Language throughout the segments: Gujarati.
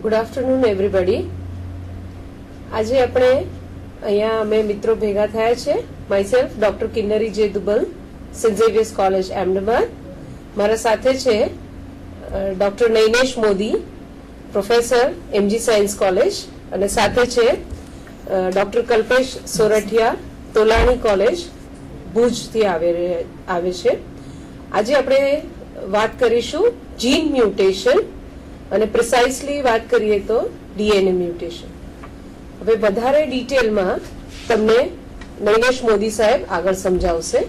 Good afternoon everybody. આજે આપણે અહીંયા અમે મિત્રો ભેગા થયા છે. Myself doctor Kinnari J Dubal, Saint Xavier's college Ahmedabad. મારા સાથે છે doctor Nainesh Modi, professor MG science college, અને સાથે છે ડોક્ટર કલ્પેશ સોરઠિયા, તોલાણી કોલેજ ભુજથી આવે છે. આજે આપણે વાત કરીશું જીન મ્યુટેશન અને પ્રિસાઇસલી વાત કરીએ તો ડીએનએ મ્યુટેશન. હવે વધારે ડિટેલમાં તમને નૈનેશ મોદી સાહેબ આગળ સમજાવશે.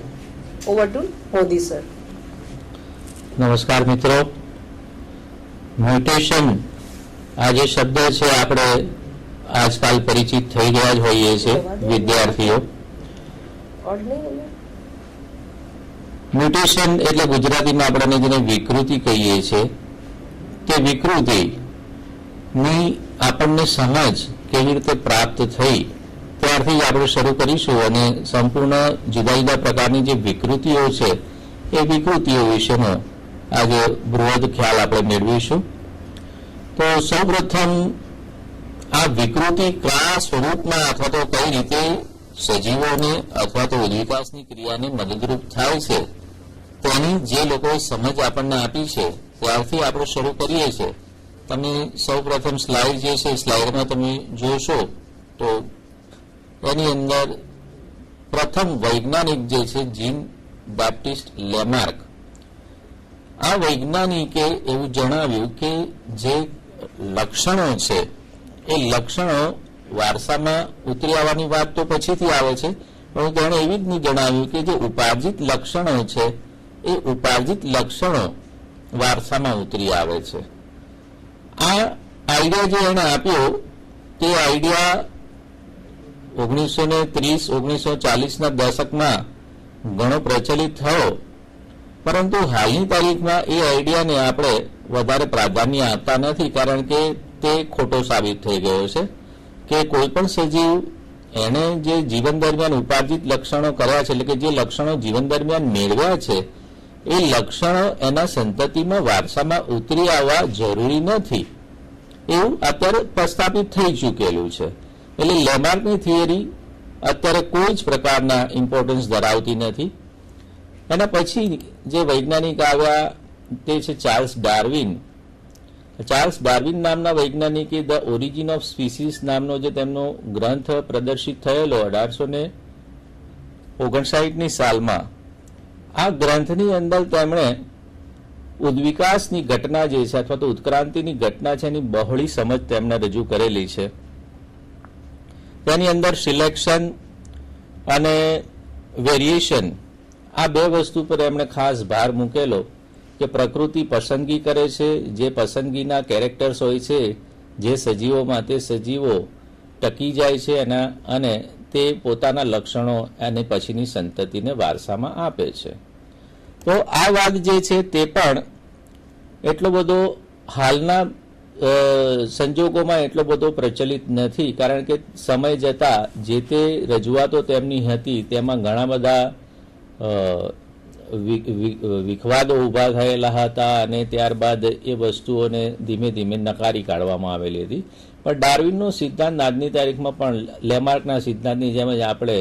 Over to Modi sir. નમસ્કાર મિત્રો. મ્યુટેશન આ જે શબ્દ છે આપણે આજકાલ પરિચિત થઈ ગયા જ હોઈએ છીએ વિદ્યાર્થીઓ. મ્યુટેશન એટલે ગુજરાતીમાં આપણે જેને વિકૃતિ કહીએ છીએ, તે વિકૃતિ ની આપણને સમજ કેવી રીતે પ્રાપ્ત થઈ ત્યારથી આપણે શરૂ કરીશું અને સંપૂર્ણ જુદા જુદા પ્રકારની જે વિકૃતિઓ છે એ વિકૃતિઓ વિશેનો આજે બૃહદ ખ્યાલ આપણે મેળવીશું. તો સૌપ્રથમ આ વિકૃતિ કયા સ્વરૂપમાં અથવા તો કઈ રીતે સજીવોને અથવા તો વિકાસની ક્રિયાને મદદરૂપ થાય છે તેની જે લોકોએ સમજ આપણને આપી છે ત્યારથી આપણે શરૂ કરીએ છીએ. તમે સૌ પ્રથમ સ્લાઇડ જે છે સ્લાઇડમાં તમે જોશો તો એની અંદર પ્રથમ વૈજ્ઞાનિક જે છે જીન બેપ્ટિસ્ટ લેમાર્ક, આ વૈજ્ઞાનિકે એવું જણાવ્યું કે જે લક્ષણો છે એ લક્ષણો વારસામાં ઉતરી આવવાની વાત તો પછીથી આવે છે, પણ તેણે એવી જ નહીં જણાવ્યું કે જે ઉપાર્જિત લક્ષણો છે એ ઉપાર્જિત લક્ષણો વારસામાં ઉતરી આવે છે. આ આઈડિયા જે એને આપ્યો તે આઈડિયા 1930-1940ના દશકમાં ઘણો પ્રચલિત થયો, પરંતુ હાલની તારીખમાં એ આઈડિયાને આપણે વધારે પ્રાધાન્ય આપતા નથી, કારણ કે તે ખોટો સાબિત થઈ ગયો છે કે કોઈ પણ સજીવ એને જે જીવન દરમિયાન ઉપાર્જિત લક્ષણો કર્યા છે, એટલે કે જે લક્ષણો જીવન દરમિયાન મેળવ્યા છે એ લક્ષણો એના સંતતિમાં વારસામાં ઉતરી આવવા જરૂરી નથી, એવું અત્યારે પ્રસ્થાપિત થઈ ચૂકેલું છે. એટલે લેમાર્કની થિયરી અત્યારે કોઈ જ પ્રકારના ઇમ્પોર્ટન્સ ધરાવતી નથી. એના પછી જે વૈજ્ઞાનિક આવ્યા તે છે ચાર્લ્સ ડાર્વિન. ચાર્લ્સ ડાર્વિન નામના વૈજ્ઞાનિકે ધ ઓરિજિન ઓફ સ્પીસીસ નામનો જે તેમનો ગ્રંથ પ્રદર્શિત થયેલો 1859ની સાલમાં, આ ગ્રંથની અંદર તેમણે ઉદ્વિકાસની ઘટના જે છે અથવા તો ઉત્ક્રાંતિની ઘટના છે એની બહોળી સમજ તેમણે રજૂ કરેલી છે. તેની અંદર સિલેક્શન અને વેરિએશન આ બે વસ્તુ પર એમણે ખાસ ભાર મૂકેલો કે પ્રકૃતિ પસંદગી કરે છે, જે પસંદગીના કેરેક્ટર્સ હોય છે જે સજીવોમાં, તે સજીવો ટકી જાય છે અને તે પોતાના લક્ષણો અને પછીની સંતતિને વારસામાં આપે છે. તો આ વાત જે છે તે પણ એટલો બધો હાલના સંજોગોમાં એટલો બધો પ્રચલિત નથી, કારણ કે સમય જતા જે તે રજૂઆતો તેમની હતી તેમાં ઘણા બધા વિખવાદો ઊભા થયેલા હતા અને ત્યારબાદ એ વસ્તુઓને ધીમે ધીમે નકારી કાઢવામાં આવેલી હતી. પણ ડાર્વિનનો સિદ્ધાંત આજની તારીખમાં પણ લેમાર્કના સિદ્ધાંતની જેમ જ આપણે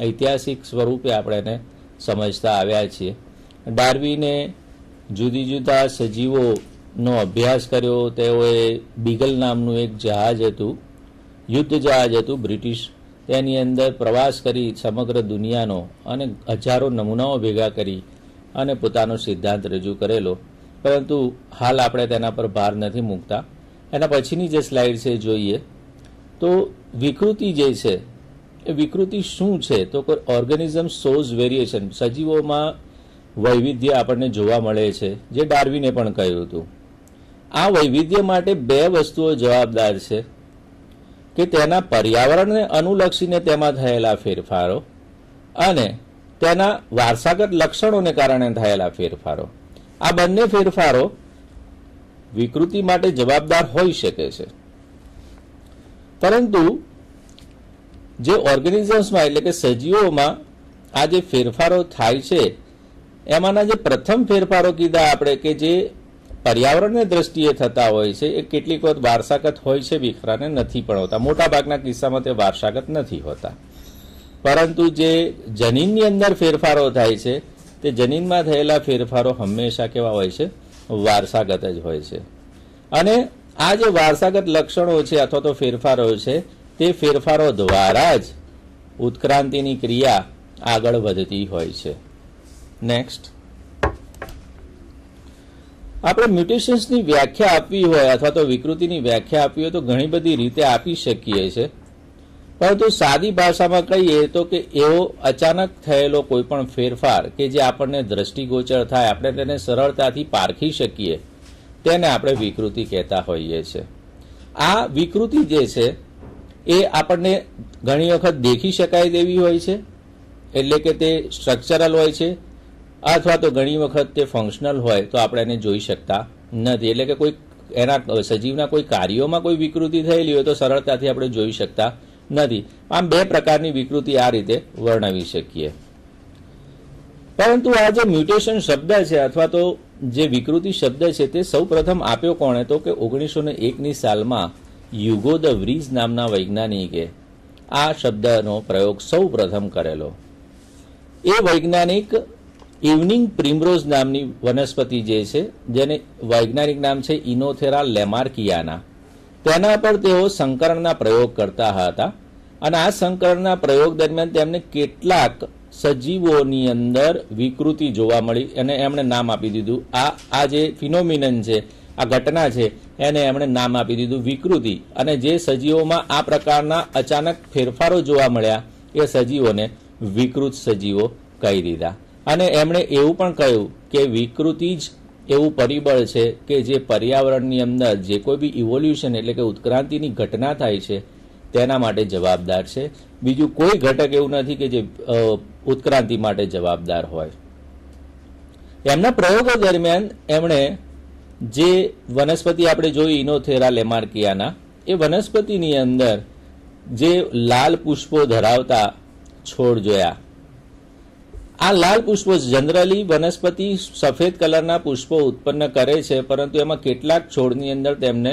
ઐતિહાસિક સ્વરૂપે આપણે એને સમજતા આવ્યા છીએ. ડાર્વિને જુદી જુદા સજીવોનો અભ્યાસ કર્યો. તેઓએ બીગલ નામનું એક જહાજ હતું, યુદ્ધ જહાજ હતું બ્રિટિશ, તેની અંદર પ્રવાસ કરી સમગ્ર દુનિયાનો અને હજારો નમૂનાઓ ભેગા કરી અને પોતાનો સિદ્ધાંત રજૂ કરેલો. પરંતુ હાલ આપણે તેના પર ભાર નથી મૂકતા. એના પછીની જે સ્લાઇડ છે જોઈએ તો વિકૃતિ જે છે એ વિકૃતિ શું છે, તો ઓર્ગેનિઝમ શોઝ વેરિએશન, સજીવોમાં વૈવિધ્ય આપણને જોવા મળે છે, જે ડાર્વિને પણ કહ્યું હતું. આ વૈવિધ્ય માટે બે વસ્તુઓ જવાબદાર છે કે તેના પર્યાવરણને અનુલક્ષીને તેમાં થયેલા ફેરફારો અને તેના વારસાગત લક્ષણોને કારણે થયેલા ફેરફારો. આ બંને ફેરફારો વિકૃતિ માટે જવાબદાર હોઈ શકે છે, પરંતુ જે ઓર્ગેનિઝમ્સમાં એટલે કે સજીવોમાં આ જે ફેરફારો થાય છે એમાંના જે પ્રથમ ફેરફારો કીધા આપણે કે જે પર્યાવરણની દ્રષ્ટિએ થતા હોય છે એ કેટલીક વખત વારસાગત હોય છે, દીકરાને નથી પણ હોતા. મોટાભાગના કિસ્સામાં તે વારસાગત નથી હોતા. પરંતુ જે જનીનની અંદર ફેરફારો થાય છે તે જનીનમાં થયેલા ફેરફારો હંમેશા કેવા હોય છે? વારસાગત જ હોય છે. અને આ જે વારસાગત લક્ષણો છે અથવા તો ફેરફારો છે તે ફેરફારો દ્વારા જ ઉત્ક્રાંતિની ક્રિયા આગળ વધતી હોય છે. નેક્સ્ટ, આપણે મ્યુટેશન્સની વ્યાખ્યા આપવી હોય અથવા તો વિકૃતિની વ્યાખ્યા આપવી હોય તો ઘણી બધી રીતે આપી શકીએ છીએ. પરંતુ સાદી ભાષામાં કહીએ તો કે એવો અચાનક થયેલો કોઈ પણ ફેરફાર કે જે આપણને દ્રષ્ટિગોચર થાય, આપણે તેને સરળતાથી પારખી શકીએ, તેને આપણે વિકૃતિ કહેતા હોઈએ છીએ. આ વિકૃતિ જે છે એ આપણને ઘણી વખત દેખી શકાય તેવી હોય છે, એટલે કે તે સ્ટ્રક્ચરલ હોય છે, અથવા તો ઘણી વખત તે ફંક્શનલ હોય તો આપણે એને જોઈ શકતા નથી. એટલે કે કોઈ એના સજીવના કોઈ કાર્યોમાં કોઈ વિકૃતિ થયેલી હોય તો સરળતાથી આપણે જોઈ શકતા નથી. આમ બે પ્રકારની વિકૃતિ આ રીતે વર્ણવી શકીએ. પરંતુ આ જે મ્યુટેશન શબ્દ છે અથવા તો જે વિકૃતિ શબ્દ છે તે સૌ પ્રથમ આપ્યો કોણે? તો કે 1901ની સાલમાં યુગો દ વ્રીઝ નામના વૈજ્ઞાનિકે આ શબ્દનો પ્રયોગ સૌ પ્રથમ કરેલો. એ વૈજ્ઞાનિક ઇવનિંગ પ્રિમરોઝ નામની વનસ્પતિ જે છે, જેને વૈજ્ઞાનિક નામ છે ઇનોથેરા લેમાર્કિયાના, તેના પર તેઓ સંકરણના પ્રયોગ કરતા હતા. અને આ સંકરણના પ્રયોગ દરમિયાન તેમને કેટલાક સજીવોની અંદર વિકૃતિ જોવા મળી અને એમણે નામ આપી દીધું, આ જે ફિનોમિનન છે, આ ઘટના છે, એને એમણે નામ આપી દીધું વિકૃતિ. અને જે સજીવોમાં આ પ્રકારના અચાનક ફેરફારો જોવા મળ્યા એ સજીવોને વિકૃત સજીવો કહી દીધા. અને એમણે એવું પણ કહ્યું કે વિકૃતિ જ એવું પરિબળ છે કે જે પર્યાવરણની અંદર જે કોઈ બી ઇવોલ્યુશન એટલે કે ઉત્ક્રાંતિની ઘટના થાય છે તેના માટે જવાબદાર છે. બીજું કોઈ ઘટક એવું નથી કે જે ઉત્ક્રાંતિ માટે જવાબદાર હોય. એમના પ્રયોગો દરમિયાન એમણે જે વનસ્પતિ આપણે જોઈ ઇનોથેરા લેમાર્કિયાના, એ વનસ્પતિની અંદર જે લાલ પુષ્પો ધરાવતા છોડ જોયા. આ લાલ પુષ્પો જનરલી વનસ્પતિ સફેદ કલરના પુષ્પો ઉત્પન્ન કરે છે, પરંતુ એમાં કેટલાક છોડની અંદર તેમને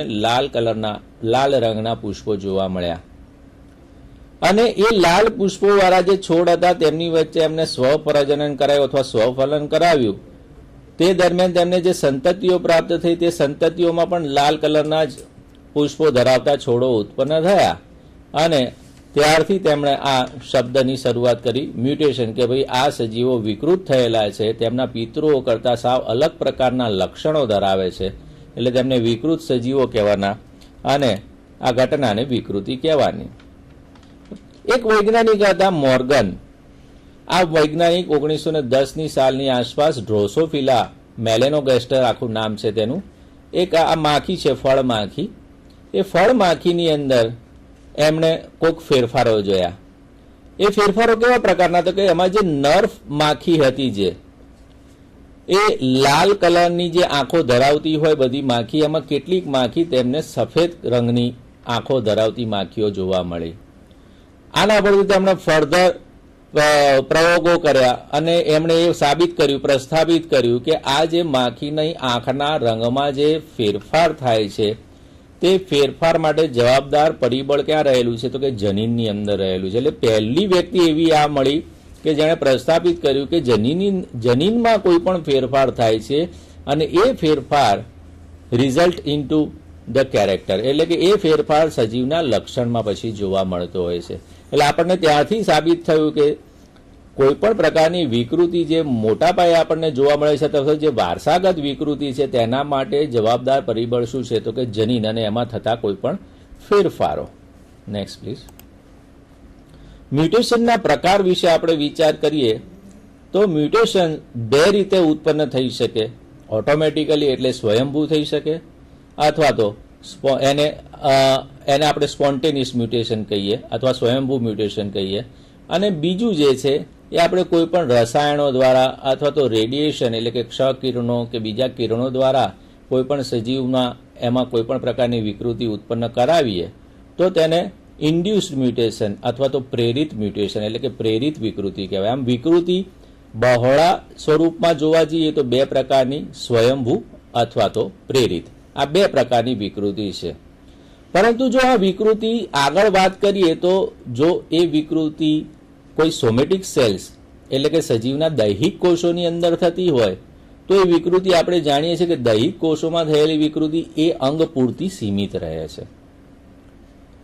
લાલ રંગના પુષ્પો જોવા મળ્યા. અને એ લાલ પુષ્પો વાળા જે છોડ હતા તેમની વચ્ચે એમને સ્વપ્રજનન કરાયું અથવા સ્વફલન કરાવ્યું. તે દરમિયાન તેમને જે સંતતિઓ પ્રાપ્ત થઈ તે સંતતિઓમાં પણ લાલ કલરના જ પુષ્પો ધરાવતા છોડો ઉત્પન્ન થયા. અને ત્યારથી તેમણે આ શબ્દની શરૂઆત કરી મ્યુટેશન, કે ભાઈ આ સજીવો વિકૃત થયેલા છે, તેમના પિતૃઓ કરતા સાવ અલગ પ્રકારના લક્ષણો ધરાવે છે, એટલે તેમને વિકૃત સજીવો કહેવાના અને આ ઘટનાને વિકૃતિ કહેવાની. એક વૈજ્ઞાનિક હતા મોર્ગન. આ વૈજ્ઞાનિક 1910ની સાલની આસપાસ ડ્રોસોફિલા મેલેનોગેસ્ટર આખું નામ છે તેનું, એક આ માખી છે, ફળ માખી. એ ફળ માખીની અંદર એમણે કોઈક ફેરફારો જોયા. એ ફેરફારો કેવા પ્રકારના? તો કે એમાં જે નર માખી હતી, જે એ લાલ કલરની જે આંખો ધરાવતી હોય બધી માખી, એમાં કેટલીક માખી તેમને સફેદ રંગની આંખો ધરાવતી માખીઓ જોવા મળી. આના પરથી તેમણે ફર્ધર પ્રયોગો કર્યા અને એમણે એ સાબિત કર્યું, પ્રસ્થાપિત કર્યું કે આ જે માખીની આંખના રંગમાં જે ફેરફાર થાય છે તે ફેરફાર માટે જવાબદાર પરિબળ ક્યાં રહેલું છે? તો કે જનીનની અંદર રહેલું છે. એટલે પહેલી વ્યક્તિ એવી આ મળી કે જેણે પ્રસ્થાપિત કર્યું કે જનીનમાં કોઈ પણ ફેરફાર થાય છે અને એ ફેરફાર રિઝલ્ટ ઇનટુ ધ કેરેક્ટર, એટલે કે એ ફેરફાર સજીવના લક્ષણમાં પછી જોવા મળતો હોય છે. એટલે આપણને ત્યાંથી સાબિત થયું કે કોઈ પણ પ્રકારની વિકૃતિ જે મોટા પાયે આપણને જોવા મળે છે તથા જે વારસાગત વિકૃતિ છે તેના માટે જવાબદાર પરિબળ શું છે? તો કે જનીન અને એમાં થતા કોઈ પણ ફેરફારો. Next please. મ્યુટેશનના પ્રકાર વિશે આપણે વિચાર કરીએ તો મ્યુટેશન બે રીતે ઉત્પન્ન થઈ શકે. ઓટોમેટિકલી એટલે સ્વયંભૂ થઈ શકે, અથવા તો એને આપણે સ્પોન્ટેનિયસ મ્યુટેશન કહીએ અથવા સ્વયંભૂ મ્યુટેશન કહીએ. અને બીજું જે છે એ આપણે કોઈ પણ રસાયણો દ્વારા અથવા તો રેડિયેશન એટલે કે ક્ષ-કિરણો કે બીજા કિરણો દ્વારા કોઈ પણ સજીવમાં એમાં કોઈ પણ પ્રકારની વિકૃતિ ઉત્પન્ન કરાવીએ તો તેને ઇન્ડ્યુસ્ડ મ્યુટેશન અથવા તો પ્રેરિત મ્યુટેશન એટલે કે પ્રેરિત વિકૃતિ કહેવાય. આમ વિકૃતિ બહોળા સ્વરૂપમાં જોવા જઈએ તો બે પ્રકારની, સ્વયંભૂ અથવા તો પ્રેરિત. આ બે પ્રકારની વિકૃતિ છે. પરંતુ જો આ વિકૃતિ આગળ વાત કરીએ તો જો એ વિકૃતિ કોઈ સોમેટિક સેલ્સ એટલે કે સજીવના દૈહિક કોષોની અંદર થતી હોય તો એ વિકૃતિ આપણે જાણીએ છીએ કે દૈહિક કોષોમાં થયેલી વિકૃતિ એ અંગ પૂરતી સીમિત રહે છે.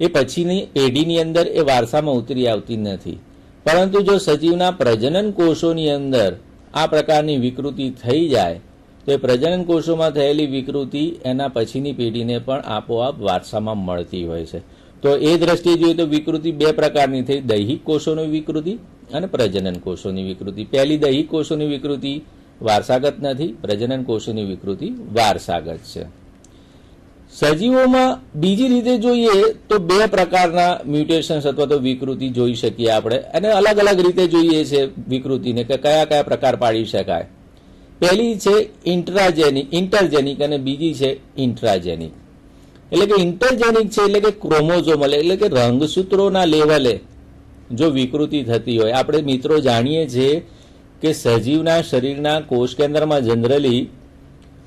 એ પછીની પેઢીની અંદર એ વારસામાં ઉતરી આવતી નથી. પરંતુ જો સજીવના પ્રજનન કોષોની અંદર આ પ્રકારની વિકૃતિ થઈ જાય તો એ પ્રજનન કોષોમાં થયેલી વિકૃતિ એના પછીની પેઢીને પણ આપોઆપ વારસામાં મળતી હોય છે. તો એ દ્રષ્ટિએ જોઈએ તો વિકૃતિ બે પ્રકારની થઈ, દૈહિક કોષોની વિકૃતિ અને પ્રજનન કોષોની વિકૃતિ. પહેલી દૈહિક કોષોની વિકૃતિ વારસાગત નથી, પ્રજનન કોષોની વિકૃતિ વારસાગત છે. સજીવોમાં બીજી રીતે જોઈએ તો બે પ્રકારના મ્યુટેશન્સ અથવા તો વિકૃતિ જોઈ શકીએ આપણે, અને અલગ અલગ રીતે જોઈએ છે વિકૃતિને કે કયા કયા પ્રકાર પાડી શકાય. પહેલી છે ઇન્ટરજેનિક અને બીજી છે ઇન્ટ્રાજેનિક. એટલે કે ઇન્ટરજેનિક છે એટલે કે ક્રોમોઝોમલ એટલે કે રંગસૂત્રોના લેવલે જો વિકૃતિ થતી હોય. આપણે મિત્રો જાણીએ છીએ કે સજીવના શરીરના કોષ કેન્દ્રમાં જનરલી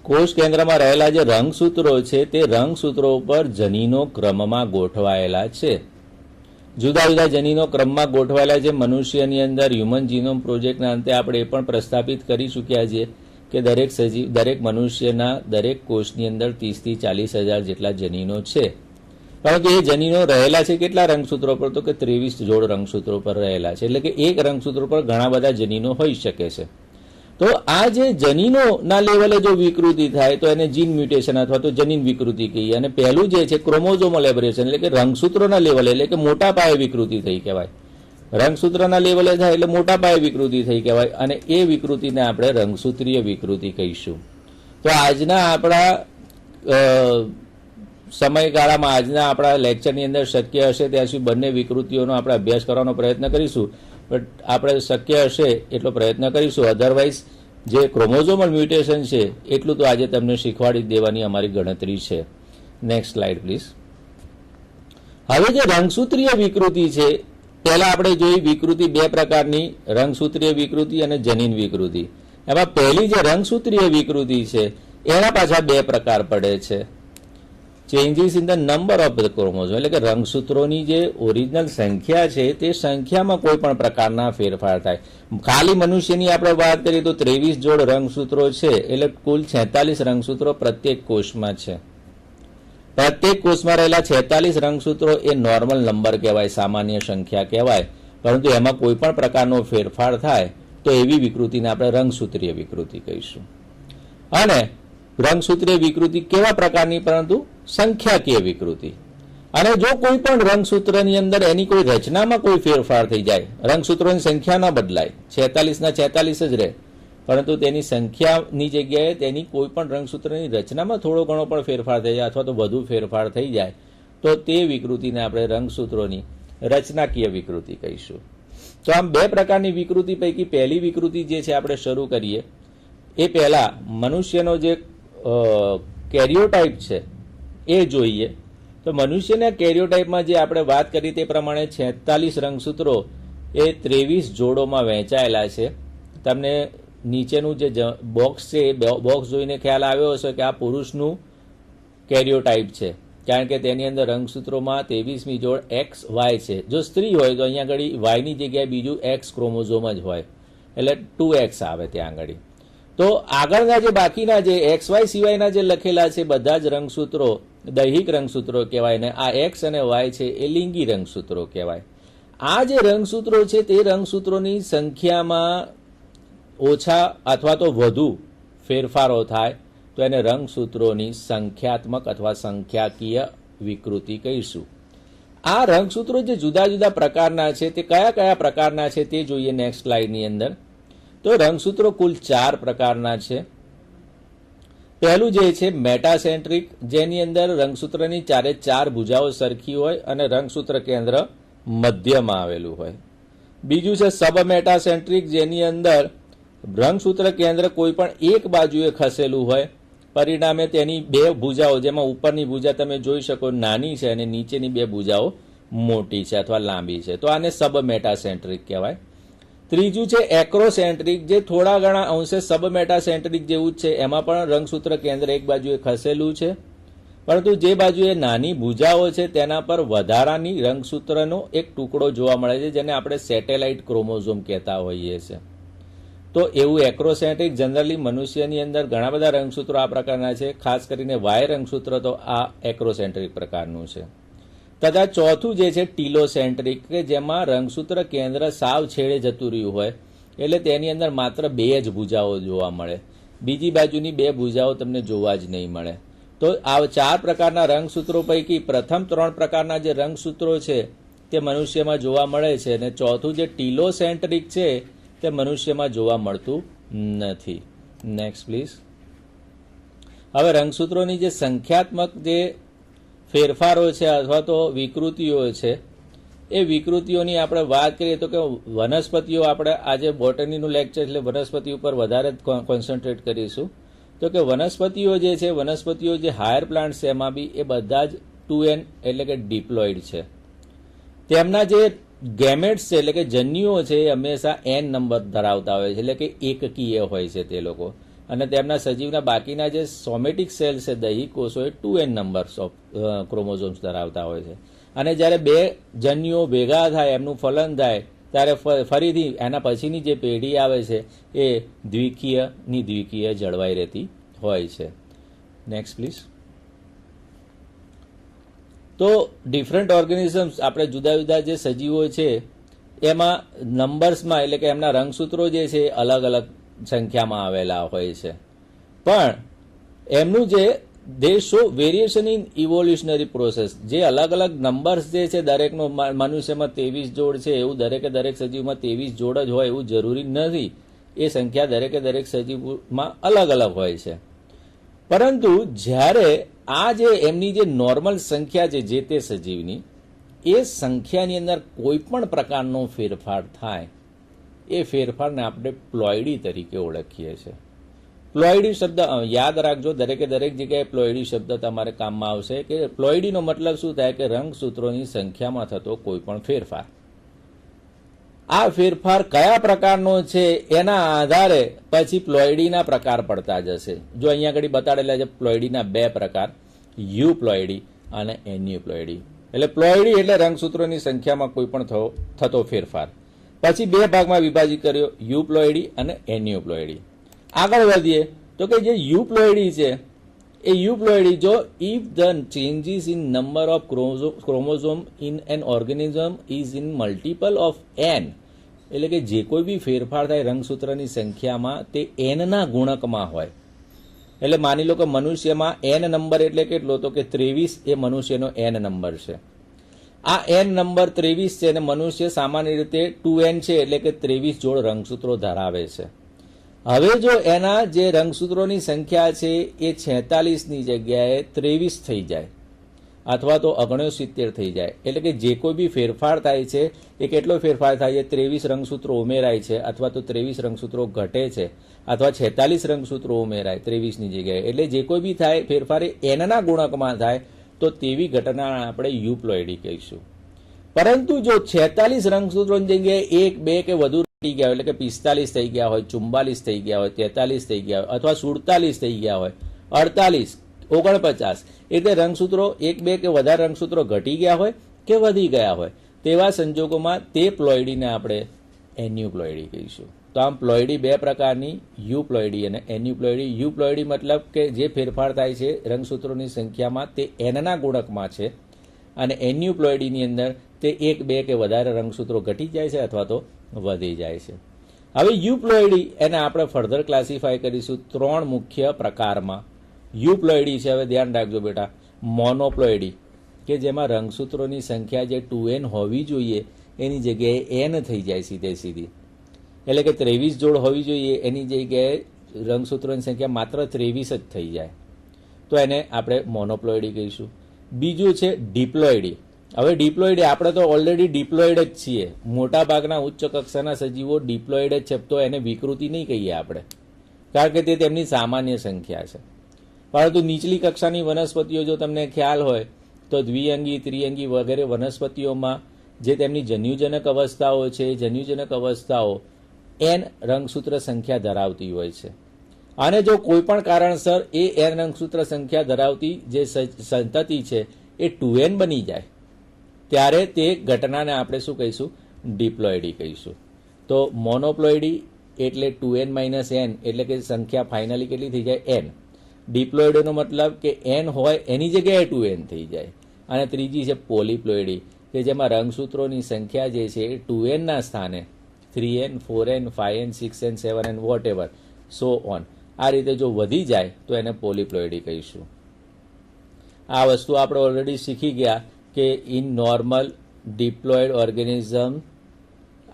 કોષ કેન્દ્રમાં રહેલા જે રંગસૂત્રો છે તે રંગસૂત્રો ઉપર જનીનો ક્રમમાં ગોઠવાયેલા છે. જુદા જુદા જનીનો ક્રમમાં ગોઠવાયેલા છે. મનુષ્યની અંદર હ્યુમન જીનોમ પ્રોજેક્ટના અંતે આપણે એ પણ પ્રસ્થાપિત કરી ચૂક્યા છીએ કે દરેક મનુષ્યના દરેક કોષની અંદર 30 થી 40 હજાર જેટલા જનીનો છે. પરંતુ એ જનીનો રહેલા છે કેટલા રંગસૂત્રો પર? તો કે 23 જોડ રંગસૂત્રો પર રહેલા છે. એટલે કે એક રંગસૂત્ર પર ઘણા બધા જનીનો હોઈ શકે છે. તો આ જે જનીનોના લેવલે જો વિકૃતિ થાય તો એને જીન મ્યુટેશન અથવા તો જનીન વિકૃતિ કહીએ. અને પહેલું જે છે ક્રોમોઝોમલ એબરેશન એટલે કે રંગસૂત્રોના લેવલે એટલે કે મોટા પાયે વિકૃતિ થઈ કહેવાય. રંગસૂત્રના લેવલે થાય એટલે મોટા પાયે વિકૃતિ થઈ કહેવાય, અને એ વિકૃતિને આપણે રંગસૂત્રીય વિકૃતિ કહીશું. તો આજના આપણા સમયગાળામાં આજના આપણા લેક્ચરની અંદર શક્ય હશે ત્યાં સુધી બંને વિકૃતિઓનો આપણે અભ્યાસ કરવાનો પ્રયત્ન કરીશું. બટ આપણે શક્ય હશે એટલો પ્રયત્ન કરીશું. અધરવાઇઝ જે ક્રોમોઝોમલ મ્યુટેશન છે એટલું તો આજે તમને શીખવાડી દેવાની અમારી ગણતરી છે. Next slide please. હવે જે રંગસૂત્રીય વિકૃતિ છે, પહેલા આપણે જોઈ વિકૃતિ બે પ્રકારની, રંગસૂત્રીય વિકૃતિ અને જનીન વિકૃતિ. એમાં પહેલી જે રંગસૂત્રીય વિકૃતિ છે એના પાછા બે પ્રકાર પડે છે. Changes in the number of the chromosome એટલે કે રંગસૂત્રોની જે ઓરિજિનલ સંખ્યા છે તે સંખ્યામાં કોઈ પણ પ્રકારના ફેરફાર થાય. ખાલી મનુષ્યની આપણે વાત કરીએ તો 23 જોડ રંગસૂત્રો છે એટલે કુલ 46 રંગસૂત્રો પ્રત્યેક કોષમાં છે. પ્રત્યેક કોષમાં રહેલા 46 રંગસૂત્રો એ નોર્મલ નંબર કહેવાય, સામાન્ય સંખ્યા કહેવાય. પરંતુ એમાં કોઈ પણ પ્રકારનો ફેરફાર થાય તો એવી વિકૃતિને આપણે રંગસૂત્રીય વિકૃતિ કહીશું. અને રંગસૂત્રીય વિકૃતિ કેવા પ્રકારની? પરંતુ સંખ્યાકીય વિકૃતિ. અને જો કોઈ પણ રંગસૂત્રની અંદર એની કોઈ રચનામાં કોઈ ફેરફાર થઈ જાય, રંગસૂત્રોની સંખ્યા ન બદલાય, 46 ના 46 જ રહે, પરંતુ તેની સંખ્યાની જગ્યાએ તેની કોઈ પણ રંગસૂત્રની રચનામાં થોડો ઘણો પણ ફેરફાર થઈ જાય અથવા તો વધુ ફેરફાર થઈ જાય તો તે વિકૃતિને આપણે રંગસૂત્રોની રચનાકીય વિકૃતિ કહીશું. તો આમ બે પ્રકારની વિકૃતિ પૈકી પહેલી વિકૃતિ જે છે આપણે શરૂ કરીએ એ પહેલા મનુષ્યનો જે કેરિયોટાઇપ છે એ જોઈએ. તો મનુષ્યના કેરિયોટાઇપમાં જે આપણે વાત કરી તે પ્રમાણે 46 રંગસૂત્રો એ 23 જોડોમાં વહેંચાયેલા છે. તમને નીચેનું જે બોક્સ છે એ બોક્સ જોઈને ખ્યાલ આવ્યો હશે કે આ પુરુષનું કેરિયોટાઇપ છે, કારણ કે તેની અંદર રંગસૂત્રોમાં 23મી જોડ XY છે. જો સ્ત્રી હોય તો અહીંયા આગળ વાયની જગ્યાએ બીજું X ક્રોમોઝોમ જ હોય એટલે 2X આવે ત્યાં આગળ. તો આગળના જે બાકીના જે XY સિવાયના જે લખેલા છે બધા જ રંગસૂત્રો દૈહિક રંગસૂત્રો કહેવાય, ને આ X અને Y છે એ લિંગી રંગસૂત્રો કહેવાય. આ જે રંગસૂત્રો છે તે રંગસૂત્રોની સંખ્યામાં ઓછા અથવા તો વધુ ફેરફારો થાય તો એને રંગસૂત્રોની સંખ્યાત્મક અથવા સંખ્યાકીય વિકૃતિ કહીશું. આ રંગસૂત્રો જે જુદા જુદા પ્રકારના છે તે કયા કયા પ્રકારના છે તે જોઈએ નેક્સ્ટ સ્લાઇડની અંદર. તો રંગસૂત્રો કુલ 4 પ્રકારના છે. પહેલું જે છે મેટાસેન્ટ્રિક, જેની અંદર રંગસૂત્રની 4 ભુજાઓ સરખી હોય અને રંગસૂત્ર કેન્દ્ર મધ્યમાં આવેલું હોય. બીજું છે સબમેટાસેન્ટ્રિક, જેની અંદર રંગસૂત્ર કેન્દ્ર કોઈ પણ એક બાજુએ ખસેલું હોય, પરિણામે તેની 2 ભુજાઓ, જેમાં ઉપરની ભુજા તમે જોઈ શકો નાની છે અને નીચેની 2 ભુજાઓ મોટી છે અથવા લાંબી છે, તો આને સબમેટાસેન્ટ્રિક કહેવાય. ત્રીજું છે એક્રોસેન્ટ્રિક, જે થોડા ઘણા અંશે સબમેટાસેન્ટ્રિક જેવું જ છે. એમાં પણ રંગસૂત્ર કેન્દ્ર એક બાજુએ ખસેલું છે, પરંતુ જે બાજુએ નાની ભુજાઓ છે તેના પર વધારાની રંગસૂત્રનો એક ટુકડો જોવા મળે છે, જેને આપણે સેટેલાઇટ ક્રોમોઝોમ કહેતા હોઈએ છીએ. તો એવું એક્રોસેન્ટ્રિક જનરલી મનુષ્યની અંદર ઘણા બધા રંગસૂત્રો આ પ્રકારના છે, ખાસ કરીને વાય રંગસૂત્ર તો આ એક્રોસેન્ટ્રિક પ્રકારનું છે. તથા ચોથું જે છે ટીલોસેન્ટ્રિક, કે જેમાં રંગસૂત્ર કેન્દ્ર સાવ છેડે જતું રહ્યું હોય, એટલે તેની અંદર માત્ર 2 જ ભુજાઓ જોવા મળે, બીજી બાજુની 2 ભુજાઓ તમને જોવા જ નહીં મળે. તો આ 4 પ્રકારના રંગસૂત્રો પૈકી પ્રથમ 3 પ્રકારના જે રંગસૂત્રો છે તે મનુષ્યમાં જોવા મળે છે, અને ચોથું જે ટીલોસેન્ટ્રિક છે તે મનુષ્યમાં જોવા મળતું નથી. Next please. હવે રંગસૂત્રોની જે સંખ્યાત્મક જે ફેરફારો છે અથવા તો વિકૃતિઓ છે, એ વિકૃતિઓની આપણે વાત કરીએ તો કે વનસ્પતિઓ, આપણે આજે બોટનીનું લેક્ચર એટલે વનસ્પતિ ઉપર વધારે કોન્સન્ટ્રેટ કરીશું. તો કે વનસ્પતિઓ જે છે, વનસ્પતિઓ જે હાયર પ્લાન્ટ છે એમાં બી એ બધા જ 2n એટલે કે ડિપ્લોઇડ છે. તેમના જે ગેમેટ્સ છે એટલે કે જન્યુઓ છે એ હંમેશા n નંબર ધરાવતા હોય છે, એટલે કે એકકીય હોય છે તે લોકો. અને તેમના સજીવના બાકીના જે સોમેટિક સેલ છે, દૈહિક કોષો, એ 2n નંબર્સ ઓફ ક્રોમોઝોમ્સ ધરાવતા હોય છે. અને જ્યારે 2 જન્યુઓ ભેગા થાય, એમનું ફલન થાય, ત્યારે ફરીથી એના પછીની જે પેઢી આવે છે એ દ્વિકીય જળવાઈ રહેતી હોય છે. Next please. તો ડિફરન્ટ ઓર્ગેનિઝમ્સ, આપણે જુદા જુદા જે સજીવો છે એમાં નંબર્સમાં એટલે કે એમના રંગસૂત્રો જે છે અલગ અલગ સંખ્યામાં આવેલા હોય છે, પણ એમનું જે they show variation in evolutionary process, જે અલગ અલગ નંબર્સ જે છે દરેકનો, મનુષ્યમાં 23 જોડ છે એવું દરેકે દરેક સજીવમાં 23 જોડ જ હોય એવું જરૂરી નથી. એ સંખ્યા દરેકે દરેક સજીવમાં અલગ અલગ હોય છે. પરંતુ જ્યારે આ જે એમની જે નોર્મલ સંખ્યા છે જે તે સજીવની, એ સંખ્યાની અંદર કોઈ પણ પ્રકારનો ફેરફાર થાય, એ ફેરફારને આપણે પ્લોઇડી તરીકે ઓળખીએ છીએ. પ્લોઇડી શબ્દ યાદ રાખજો, દરેકે દરેક જગ્યાએ પ્લોઇડી શબ્દ તમારે કામમાં આવશે. કે પ્લોઇડીનો મતલબ શું થાય? કે રંગસૂત્રોની સંખ્યામાં થતો કોઈ પણ ફેરફાર. આ ફેરફાર કયા પ્રકારનો છે એના આધારે પછી પ્લોઇડીના પ્રકાર પડતા જશે. જો અહીંયા આગળ બતાડેલા છે પ્લોઇડીના 2 પ્રકાર, યુપ્લોઇડી અને એન્યુપ્લોઇડી. એટલે પ્લોઇડી એટલે રંગસૂત્રોની સંખ્યામાં કોઈ પણ થતો ફેરફાર. પછી 2 ભાગમાં વિભાજિત કર્યો, યુપ્લોઇડી અને એન્યુપ્લોઇડી. આગળ વધીએ તો કે જે યુપ્લોઇડી છે એ યુપ્લોઇડી, જો if the changes in number of chromosome in an organism is in multiple of n, એટલે કે જે કોઈ બી ફેરફાર થાય રંગસૂત્રની સંખ્યામાં તે n ના ગુણકમાં હોય. એટલે માની લો કે મનુષ્યમાં n નંબર એટલે કેટલો? તો કે 23 એ મનુષ્યનો n નંબર છે. આ n નંબર 23 છે અને મનુષ્ય સામાન્ય રીતે 2n છે, એટલે કે 23 જોડ રંગસૂત્રો ધરાવે છે. હવે જો એના જે રંગસૂત્રોની સંખ્યા છે એ 46ની જગ્યાએ 23 થઈ જાય અથવા તો 69 થઈ જાય, એટલે કે જે કોઈ બી ફેરફાર થાય છે એ કેટલો ફેરફાર થાય છે? 23 રંગસૂત્રો ઉમેરાય છે અથવા તો 23 રંગસૂત્રો ઘટે છે અથવા 46 રંગસૂત્રો ઉમેરાય 23ની જગ્યાએ. એટલે જે કોઈ બી થાય ફેરફાર એ n ના ગુણકમાં થાય તો તેવી ઘટના આપણે યુપ્લોઇડી કહીશું. પરંતુ જો 46 રંગસૂત્રોની જગ્યાએ 1, 2 કે વધુ થઈ ગયા હોય, એટલે કે 45 થઈ ગયા હોય, 44 થઈ ગયા હોય, 43 થઈ ગયા હોય અથવા 47 થઈ ગયા હોય, 48, 49, એટલે રંગસૂત્રો 1, 2 કે વધારે રંગસૂત્રો ઘટી ગયા હોય કે વધી ગયા હોય, તેવા સંજોગોમાં તે પ્લોઇડીને આપણે એન્યુપ્લોઇડી કહીશું. તો આમ પ્લોઇડી 2 પ્રકારની, યુપ્લોઇડી અને એન્યુપ્લોઇડી. યુપ્લોઇડી મતલબ કે જે ફેરફાર થાય છે રંગસૂત્રોની સંખ્યામાં તે n ના ગુણકમાં છે, અને એન્યુપ્લોઇડીની અંદર તે 1, 2 કે વધારે રંગસૂત્રો ઘટી જાય છે અથવા તો વધી જાય છે. હવે યુપ્લોઇડી એને આપણે ફર્ધર ક્લાસિફાય કરીશું 3 મુખ્ય પ્રકારમાં. યુપ્લોઇડી છે, હવે ધ્યાન રાખજો બેટા, મોનોપ્લોઇડી, કે જેમાં રંગસૂત્રોની સંખ્યા જે 2n હોવી જોઈએ એની જગ્યાએ n થઈ જાય સીધી, એટલે કે 23 જોડ હોવી જોઈએ એની જગ્યાએ રંગસૂત્રોની સંખ્યા માત્ર 23 જ થઈ જાય, તો એને આપણે મોનોપ્લોઇડી કહીશું. બીજું છે ડિપ્લોઇડી. હવે ડિપ્લોઇડ, આપણે તો ઓલરેડી ડિપ્લોઇડ જ છીએ, મોટા ભાગના ઉચ્ચ કક્ષાના સજીવો ડિપ્લોઇડ જ છે, તો એને વિકૃતિ નહીં કહીએ આપણે, કારણ કે તે તેમની સામાન્ય સંખ્યા છે. પરંતુ નીચલી કક્ષાની વનસ્પતિઓ જો તમને ખ્યાલ હોય તો દ્વિઅંગી, ત્રિઅંગી વગેરે વનસ્પતિઓમાં જે તેમની જન્યુજનક અવસ્થાઓ છે, જન્યુજનક અવસ્થાઓ n રંગસૂત્ર સંખ્યા ધરાવતી હોય છે. અને જો કોઈ પણ કારણસર એ n રંગસૂત્ર સંખ્યા ધરાવતી જે સંતતિ છે એ 2n બની જાય ત્યારે તે ઘટનાને આપણે શું કહીશું? ડિપ્લોઇડી કહીશું. તો મોનોપ્લોઇડી એટલે 2n માઇનસ n, એટલે કે સંખ્યા ફાઇનલી કેટલી થઈ જાય? n. ડિપ્લોઇડીનો મતલબ કે n હોય એની જગ્યાએ 2n થઈ જાય. અને ત્રીજી છે પોલીપ્લોઇડી, કે જેમાં રંગસૂત્રોની સંખ્યા જે છે એ 2n ના સ્થાને 3n, 4n, 5n, 6n, 7n vote ever so on આ રીતે જો વધી જાય તો એને પોલીપ્લોઇડી કહીશું. આ વસ્તુ આપણે ઓલરેડી શીખી ગયા કે ઇન નોર્મલ ડિપ્લોઇડ ઓર્ગેનિઝમ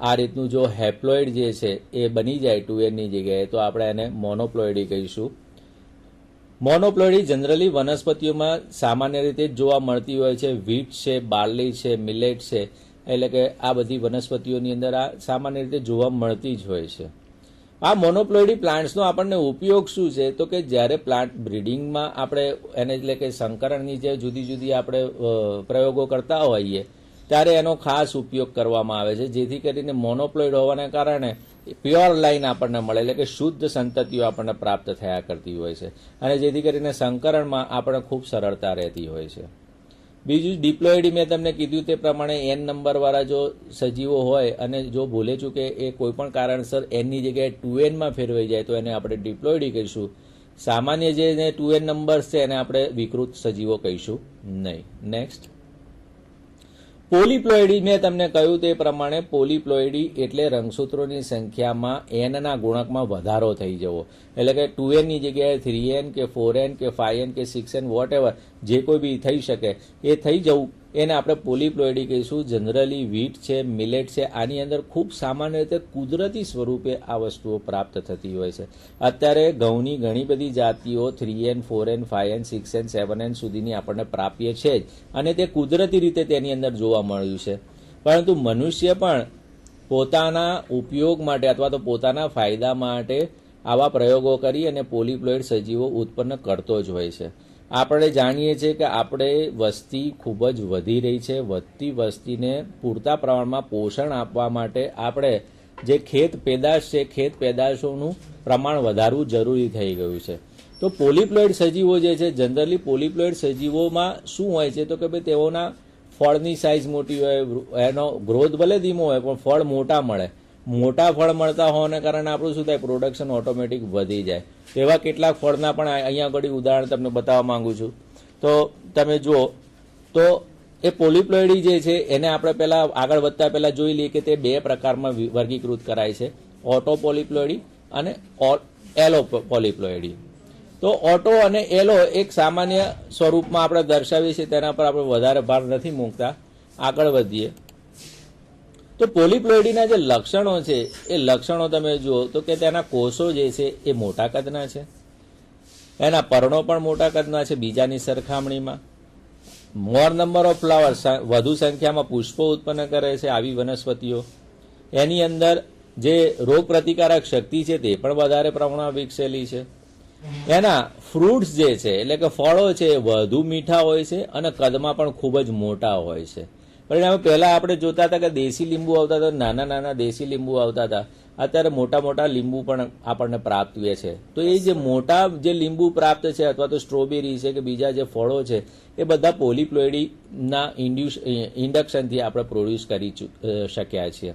આ રીતનું જો હેપ્લોઇડ જે છે એ બની જાય 2n ની જગ્યાએ તો આપણે એને મોનોપ્લોઇડી કહીશું. મોનોપ્લોઇડી જનરલી વનસ્પતિઓમાં સામાન્ય રીતે જ જોવા મળતી હોય છે. વીટ છે, બાર્લી છે, મિલેટ છે, એટલે કે આ બધી વનસ્પતિઓની અંદર આ સામાન્ય રીતે જોવા મળતી જ હોય છે. આ મોનોપ્લોઇડી પ્લાન્ટ્સનો આપણને ઉપયોગ શું છે? તો કે જ્યારે પ્લાન્ટ બ્રીડિંગમાં આપણે એને એટલે કે સંકરણની જે જુદી જુદી આપણે પ્રયોગો કરતા હોઈએ ત્યારે એનો ખાસ ઉપયોગ કરવામાં આવે છે, જેથી કરીને મોનોપ્લોઇડ હોવાને કારણે પ્યોર લાઇન આપણને મળે, એટલે કે શુદ્ધ સંતતિઓ આપણને પ્રાપ્ત થયા કરતી હોય છે અને જેથી કરીને સંકરણમાં આપણને ખૂબ સરળતા રહેતી હોય છે. બીજું ડિપ્લોઇડી મેં તમને કીધું તે પ્રમાણે n નંબરવાળા જો સજીવો હોય અને જો ભૂલે ચૂકે એ કોઈપણ કારણસર n ની જગ્યાએ 2n માં ફેરવાઈ જાય તો એને આપણે ડિપ્લોઇડી કહીશું. સામાન્ય જે 2n નંબર્સ છે એને આપણે વિકૃત સજીવો કહીશું નહીં. નેક્સ્ટ, પોલીપ્લોઇડી મેં તમને કહ્યું તે પ્રમાણે પોલીપ્લોઇડી એટલે રંગસૂત્રોની સંખ્યામાં n ના ગુણકમાં વધારો થઈ જવો, એટલે કે 2n ની જગ્યાએ 3n કે 4n કે 5n કે 6n વોટ એવર જે કોઈ બી થઈ શકે એ થઈ જવું એને આપણે પોલીપ્લોઇડી કહીશું. જનરલી વીટ છે, મિલેટ છે, આની અંદર ખૂબ સામાન્ય રીતે કુદરતી સ્વરૂપે આ વસ્તુઓ પ્રાપ્ત થતી હોય છે. અત્યારે ઘઉંની ઘણી બધી જાતિઓ 3n, 4n, 5n, 6n, 7n સુધીની આપણને પ્રાપ્ય છે જ અને તે કુદરતી રીતે તેની અંદર જોવા મળ્યું છે. પરંતુ મનુષ્ય પણ પોતાના ઉપયોગ માટે અથવા તો પોતાના ફાયદા માટે આવા પ્રયોગો કરી અને પોલીપ્લોઇડ સજીવો ઉત્પન્ન કરતો જ હોય છે. આપણે જાણીએ છીએ કે આપણે વસ્તી ખૂબ જ વધી રહી છે. વધતી વસ્તીને પૂરતા પ્રમાણમાં પોષણ આપવા માટે આપણે જે ખેત પેદાશ છે ખેત પેદાશોનું પ્રમાણ વધારવું જરૂરી થઈ ગયું છે. તો પોલીપ્લોઇડ સજીવો જે છે જનરલી પોલીપ્લોઇડ સજીવોમાં શું હોય છે તો કે ભાઈ તેઓના ફળની સાઇઝ મોટી હોય, એનો ગ્રોથ ભલે ધીમો હોય પણ ફળ મોટા મળે. મોટા ફળ મળતા હોવાને કારણે આપણું શું થાય? પ્રોડક્શન ઓટોમેટિક વધી જાય. એવા કેટલાક ફળના પણ અહીંયા આગળ ઉદાહરણ તમને બતાવવા માંગુ છું. તો તમે જુઓ તો એ પોલીપ્લોઇડી જે છે એને આપણે પહેલાં આગળ વધતા પહેલાં જોઈ લઈએ કે તે બે પ્રકારમાં વર્ગીકૃત કરાય છે, ઓટો પોલીપ્લોઇડી અને એલો પોલીપ્લોઇડી. તો ઓટો અને એલો એક સામાન્ય સ્વરૂપમાં આપણે દર્શાવીએ છીએ, તેના પર આપણે વધારે ભાર નથી મૂકતા. આગળ વધીએ તો પોલીપ્લોઇડીના જે લક્ષણો છે એ લક્ષણો તમે જુઓ તો કે તેના કોષો જે છે એ મોટા કદના છે, એના પર્ણો પણ મોટા કદના છે બીજાની સરખામણીમાં. મોર નંબર ઓફ ફ્લાવર્સ, વધુ સંખ્યામાં પુષ્પો ઉત્પન્ન કરે છે આવી વનસ્પતિઓ. એની અંદર જે રોગ પ્રતિકારક શક્તિ છે તે પણ વધારે પ્રમાણમાં વિકસેલી છે. એના ફ્રૂટ્સ જે છે એટલે કે ફળો છે એ વધુ મીઠા હોય છે અને કદમાં પણ ખૂબ જ મોટા હોય છે. પરિણામે પહેલા આપણે જોતા હતા કે દેશી લીંબુ આવતા હતા, નાના નાના દેશી લીંબુ આવતા હતા. અત્યારે મોટા મોટા લીંબુ પણ આપણને પ્રાપ્ત છે. તો એ જે મોટા જે લીંબુ પ્રાપ્ત છે અથવા તો સ્ટ્રોબેરી છે કે બીજા જે ફળો છે એ બધા પોલીપ્લોઇડીના ઇન્ડક્શનથી આપણે પ્રોડ્યુસ કરી શક્યા છીએ.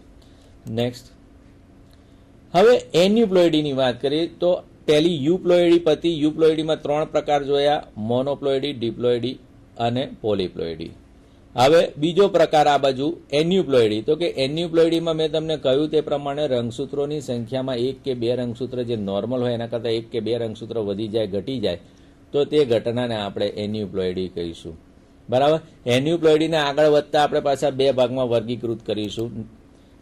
નેક્સ્ટ, હવે એન્યુપ્લોઇડીની વાત કરીએ તો પહેલી યુપ્લોઇડી પતિ. યુપ્લોઇડીમાં 3 પ્રકાર જોયા, મોનોપ્લોઇડી, ડિપ્લોઇડી અને પોલીપ્લોઇડી. હવે બીજો પ્રકાર આ બાજુ એન્યુપ્લોઇડી. તો કે એન્યુપ્લોઇડીમાં મેં તમને કહ્યું તે પ્રમાણે રંગસૂત્રોની સંખ્યામાં 1 કે 2 રંગસૂત્ર જે નોર્મલ હોય એના કરતાં 1 કે 2 રંગસૂત્ર વધી જાય, ઘટી જાય તો તે ઘટનાને આપણે એન્યુપ્લોઇડી કહીશું. બરાબર. એન્યુપ્લોઇડીને આગળ વધતા આપણે પાછા 2 ભાગમાં વર્ગીકૃત કરીશું.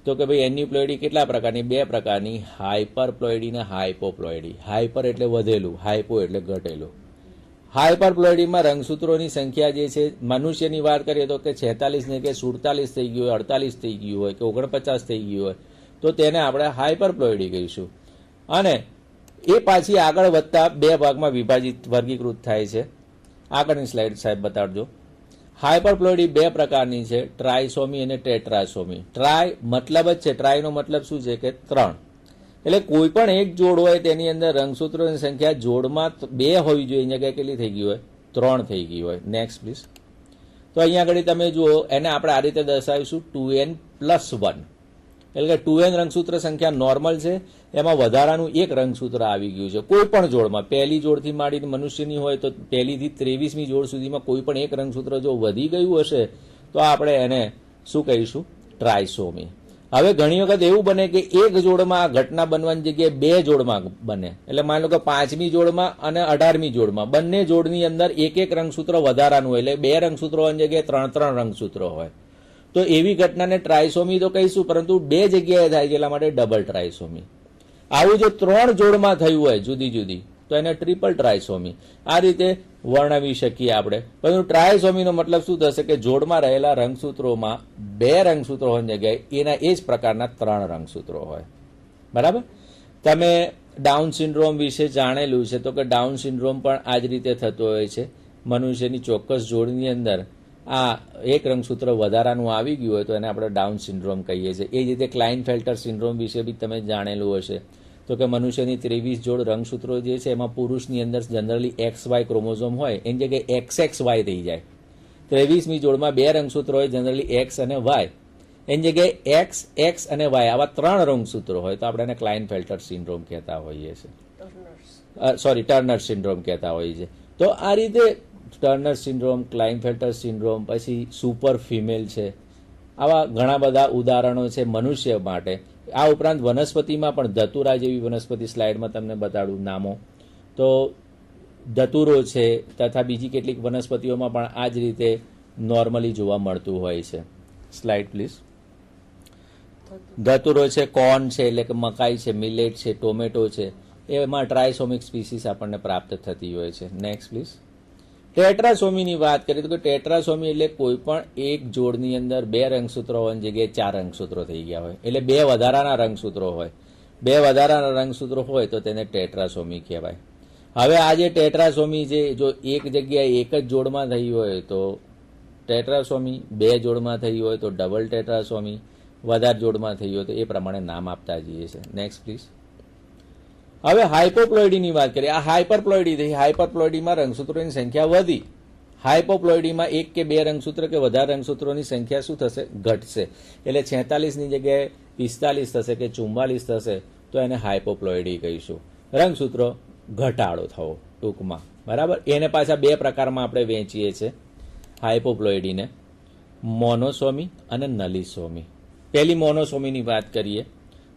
તો કે ભાઈ એન્યુપ્લોઇડી કેટલા પ્રકારની? 2 પ્રકારની, હાઇપરપ્લોઇડી અને હાઇપોપ્લોઇડી. હાઇપર એટલે વધેલું, હાઇપો એટલે ઘટેલું. હાઇપરપ્લોઇડીમાં રંગસૂત્રોની સંખ્યા જે છે મનુષ્યની વાત કરીએ તો કે 46 ને કે 47 થઈ ગયું હોય, 48 થઈ ગયું હોય કે 49 થઈ ગયું હોય તો તેને આપણે હાઇપરપ્લોઇડી કહીશું. અને એ પાછી આગળ વધતા 2 ભાગમાં વિભાજિત વર્ગીકૃત થાય છે. આગળની સ્લાઇડ સાહેબ બતાડજો. હાઇપરપ્લોઇડી 2 પ્રકારની છે, ટ્રાયસોમી અને ટેટ્રાસોમી. ટ્રાય મતલબ જ છે, ટ્રાયનો મતલબ શું છે કે 3 એટલે કોઈ પણ એક જોડ હોય તેની અંદર રંગસૂત્રોની સંખ્યા જોડમાં 2 હોવી જોઈએ. અહીંયા જગ્યાએ કેટલી થઈ ગઈ હોય? 3 થઈ ગઈ હોય. Next please. તો અહીંયા આગળ તમે જુઓ, એને આપણે આ રીતે દર્શાવીશું 2n+1, એટલે કે 2n રંગસૂત્ર સંખ્યા નોર્મલ છે, એમાં વધારાનું એક રંગસૂત્ર આવી ગયું છે કોઈ પણ જોડમાં. પહેલી જોડથી માંડીને મનુષ્યની હોય તો પહેલીથી 23મી જોડ સુધીમાં કોઈ પણ એક રંગસૂત્ર જો વધી ગયું હશે તો આપણે એને શું કહીશું? ટ્રાયસોમી. હવે ઘણી વખત એવું બને કે એક જોડમાં આ ઘટના બનવાની જગ્યાએ 2 જોડમાં બને. એટલે માની લો કે 5મી જોડમાં અને 18મી જોડમાં બંને જોડની અંદર એક રંગસૂત્ર વધારાનું હોય, એટલે 2 રંગસૂત્રોની જગ્યાએ 3 રંગસૂત્રો હોય. તો એવી ઘટનાને ટ્રાયસોમી તો કહીશું, પરંતુ 2 જગ્યાએ થાય છે એટલા માટે ડબલ ટ્રાયસોમી. આવું જો 3 જોડમાં થયું હોય જુદી જુદી તો એને ટ્રિપલ ટ્રાયસોમી. આ રીતે વર્ણવી શકીએ આપણે. પરંતુ ટ્રાયસોમીનો મતલબ શું થશે કે જોડમાં રહેલા રંગસૂત્રોમાં 2 રંગસૂત્રો હોવાની જગ્યાએ એના એ જ પ્રકારના 3 રંગસૂત્રો હોય. બરાબર. તમે ડાઉન સિન્ડ્રોમ વિશે જાણેલું છે તો કે ડાઉન સિન્ડ્રોમ પણ આ જ રીતે થતો હોય છે. મનુષ્યની ચોક્કસ જોડની અંદર આ એક રંગસૂત્ર વધારાનું આવી ગયું હોય તો એને આપણે ડાઉન સિન્ડ્રોમ કહીએ છીએ. એ જ રીતે ક્લાઇનફેલ્ટર સિન્ડ્રોમ વિશે બી તમે જાણેલું હશે તો કે મનુષ્યની 23 જોડ રંગસૂત્રો જે છે એમાં પુરુષની અંદર જનરલી XY ક્રોમોઝોમ હોય એની જગ્યાએ XXY થઈ જાય. 23મી જોડમાં 2 રંગસૂત્રો હોય જનરલી X અને Y, એની જગ્યાએ X અને Y આવા 3 રંગસૂત્રો હોય તો આપણે એને ક્લાઇનફેલ્ટર સિન્ડ્રોમ કહેતા હોઈએ છીએ. ટર્નર સિન્ડ્રોમ કહેતા હોઈએ છીએ. તો આ રીતે ટર્નર સિન્ડ્રોમ, ક્લાઇનફેલ્ટર સિન્ડ્રોમ, પછી સુપર ફિમેલ છે, આવા ઘણા બધા ઉદાહરણો છે મનુષ્ય માટે. આ ઉપરાંત વનસ્પતિમાં પણ ધતુરા જેવી વનસ્પતિ સ્લાઇડમાં તમને બતાડું નામો. તો ધતુરો છે તથા બીજી કેટલીક વનસ્પતિઓમાં પણ આ જ રીતે નોર્મલી જોવા મળતું હોય છે. Slide please. ધતુરો છે, કોર્ન છે એટલે કે મકાઈ છે, મિલેટ છે, ટોમેટો છે, એમાં ટ્રાયસોમિક સ્પીસીસ આપણને પ્રાપ્ત થતી હોય છે. Next please. ટેટ્રાસોમીની વાત કરીએ તો ટેટ્રાસોમી એટલે કોઈ પણ એક જોડની અંદર 2 રંગસૂત્રો હોવાની જગ્યાએ 4 રંગસૂત્રો થઈ ગયા હોય, એટલે 2 વધારાના રંગસૂત્રો હોય. 2 વધારાના રંગસૂત્રો હોય તો તેને ટેટ્રાસોમી કહેવાય. હવે આ જે ટેટ્રાસોમી છે જો એક જગ્યાએ એક જ જોડમાં થઈ હોય તો ટેટ્રાસોમી, 2 જોડમાં થઈ હોય તો ડબલ ટેટ્રાસોમી, વધારે જોડમાં થઈ હોય તો એ પ્રમાણે નામ આપતા જઈએ છે. Next please. હવે હાઇપોપ્લોઇડીની વાત કરીએ. આ હાઇપરપ્લોઇડી થઈ. હાઇપરપ્લોઇડીમાં રંગસૂત્રોની સંખ્યા વધી. હાઇપોપ્લોઇડીમાં 1 કે 2 રંગસૂત્ર કે વધારે રંગસૂત્રોની સંખ્યા શું થશે? ઘટશે. એટલે 46ની જગ્યાએ 45 થશે કે 44 થશે તો એને હાઇપોપ્લોઇડી કહીશું. રંગસૂત્રો ઘટાડો થવો ટૂંકમાં. બરાબર. એને પાછા 2 પ્રકારમાં આપણે વહેંચીએ છીએ હાઇપોપ્લોઇડીને, મોનોસોમી અને નલિસોમી. પહેલી મોનોસોમીની વાત કરીએ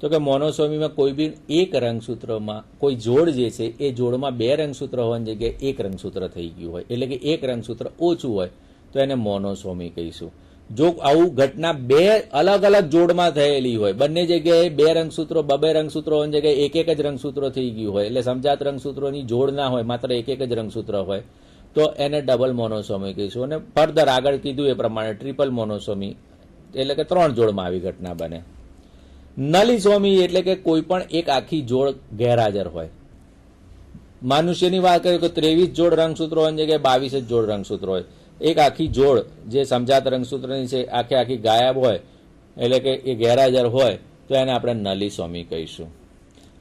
તો કે મોનોસોમીમાં કોઈ બી એક રંગસૂત્રમાં કોઈ જોડ જે છે એ જોડમાં 2 રંગસૂત્ર હોવાની જગ્યાએ 1 રંગસૂત્ર થઈ ગયું હોય, એટલે કે 1 રંગસૂત્ર ઓછું હોય તો એને મોનોસોમી કહીશું. જો આવું ઘટના 2 અલગ અલગ જોડમાં થયેલી હોય, બંને જગ્યાએ 2 રંગસૂત્રો 2 રંગસૂત્રો હોવાની જગ્યાએ 1 જ રંગસૂત્રો થઈ ગયું હોય, એટલે સમજાત રંગસૂત્રોની જોડ ના હોય, માત્ર 1 જ રંગસૂત્ર હોય તો એને ડબલ મોનોસોમી કહીશું. અને ફર્ધર આગળ કીધું એ પ્રમાણે ટ્રિપલ મોનોસોમી એટલે કે 3 જોડમાં આવી ઘટના બને. નલિસોમી એટલે કે કોઈ પણ એક આખી જોડ ગેરહાજર હોય. મનુષ્યની વાત કરીએ તો 23 જોડ રંગસૂત્રો હોવાની જગ્યાએ 22 જ જોડ રંગસૂત્રો હોય. એક આખી જોડ જે સમજાત રંગસૂત્રની છે આખી ગાયબ હોય એટલે કે એ ગેરહાજર હોય તો એને આપણે નલિસોમી કહીશું.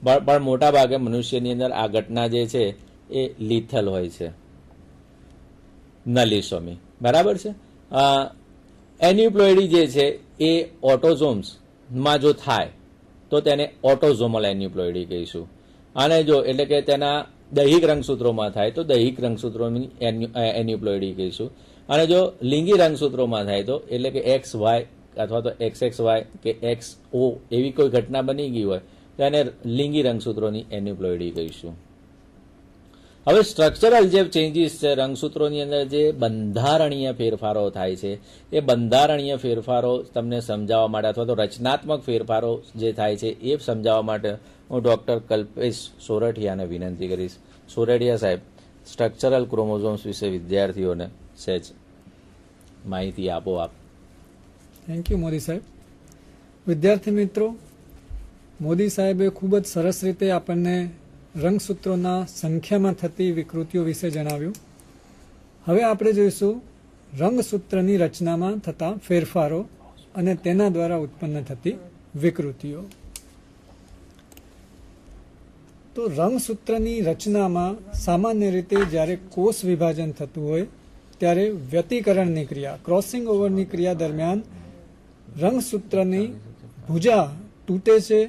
પણ મોટા ભાગે મનુષ્યની અંદર આ ઘટના જે છે એ લિથલ હોય છે. નલિસોમી. બરાબર છે. એન્યુપ્લોઇડી જે છે એ ઓટોઝોમ્સમાં જો થાય તો તેને ઓટોઝોમલ એન્યુપ્લોઇડી કહીશું. અને જો એટલે કે તેના દૈહિક રંગસૂત્રોમાં થાય તો દૈહિક રંગસૂત્રોની એન્યુપ્લોઇડી કહીશું. અને જો લિંગી રંગસૂત્રોમાં થાય તો એટલે કે XY અથવા તો XXY કે XO એવી કોઈ ઘટના બની ગઈ હોય તો એને લિંગી રંગસૂત્રોની એન્યુપ્લોઇડી કહીશું. હવે સ્ટ્રક્ચરલ જે ચેન્જીસ છે, રંગસૂત્રોની અંદર જે બંધારણીય ફેરફારો થાય છે એ બંધારણીય ફેરફારો તમને સમજાવવા માટે અથવા તો રચનાત્મક ફેરફારો જે થાય છે એ સમજાવવા માટે હું ડૉક્ટર કલ્પેશ સોરઠિયાને વિનંતી કરીશ. સોરઠિયા સાહેબ, સ્ટ્રક્ચરલ ક્રોમોઝોમ્સ વિશે વિદ્યાર્થીઓને સહેજ માહિતી આપો આપ. થેન્ક યુ મોદી સાહેબ. વિદ્યાર્થી મિત્રો, મોદી સાહેબે ખૂબ જ સરસ રીતે આપણને રંગસૂત્રોના સંખ્યામાં થતી વિકૃતિઓ વિશે જણાવ્યું. હવે આપણે જોઈશું રંગસૂત્રની રચનામાં થતા ફેરફારો અને તેના દ્વારા ઉત્પન્ન થતી વિકૃતિઓ. તો રંગસૂત્રની રચનામાં સામાન્ય રીતે જ્યારે કોષ વિભાજન થતું હોય ત્યારે વ્યતિકરણની ક્રિયા, ક્રોસિંગ ઓવરની ક્રિયા દરમિયાન રંગસૂત્રની ભુજા તૂટે છે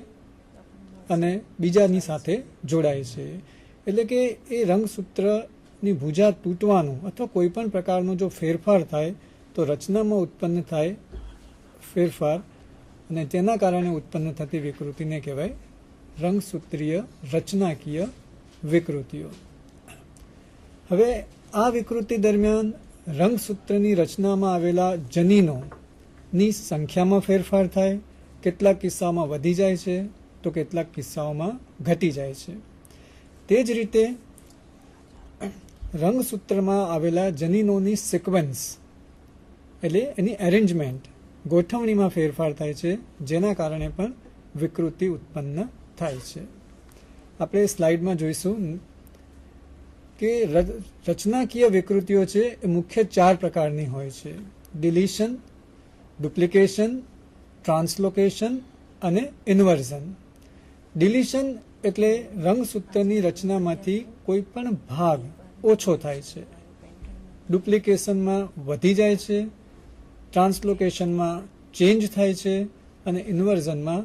અને બીજાની સાથે જોડાય છે. એટલે કે એ રંગસૂત્રની ભુજા તૂટવાનું અથવા કોઈ પણ પ્રકારનો જો ફેરફાર થાય તો રચનામાં ઉત્પન્ન થાય ફેરફાર અને તેના કારણે ઉત્પન્ન થતી વિકૃતિને કહેવાય રંગસૂત્રીય રચનાકીય વિકૃતિઓ. હવે આ વિકૃતિ દરમિયાન રંગસૂત્રની રચનામાં આવેલા જનીનોની સંખ્યામાં ફેરફાર થાય, કેટલાક કિસ્સાઓમાં વધી જાય છે તો કેટલાક કિસ્સાઓમાં ઘટી જાય છે. તે જ રીતે રંગસૂત્રમાં આવેલા જનીનોની સિક્વન્સ એટલે એની એરેન્જમેન્ટ ગોઠવણીમાં ફેરફાર થાય છે, જેના કારણે પણ વિકૃતિ ઉત્પન્ન થાય છે. આપણે સ્લાઇડમાં જોઈશું કે રચનાકીય વિકૃતિઓ છે એ મુખ્ય 4 પ્રકારની હોય છે: ડિલીશન, ડુપ્લિકેશન, ટ્રાન્સલોકેશન અને ઇન્વર્ઝન. ડિલીશન એટલે રંગસૂત્રની રચનામાંથી કોઈ પણ ભાગ ઓછો થાય છે, ડુપ્લિકેશનમાં વધી જાય છે, ટ્રાન્સલોકેશનમાં ચેન્જ થાય છે અને ઇન્વર્ઝનમાં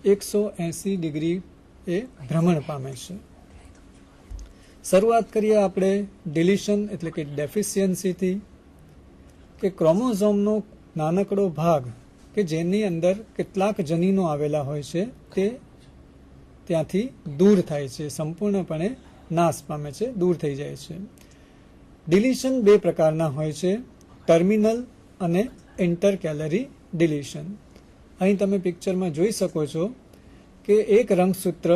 180 ડિગ્રી એ ભ્રમણ પામે છે. શરૂઆત કરીએ આપણે ડિલીશન એટલે કે ડેફિશિયન્સીથી, કે ક્રોમોઝોમનો નાનકડો ભાગ કે જેની અંદર કેટલાક જનીનો આવેલા હોય છે તે ત્યાંથી દૂર થાય છે, સંપૂર્ણપણે નાશ પામે છે, દૂર થઈ જાય છે. ડિલીશન 2 પ્રકારના હોય છે: ટર્મિનલ અને ઇન્ટરકેલરી ડિલીશન. અહીં તમે પિક્ચરમાં જોઈ શકો છો કે એક રંગસૂત્ર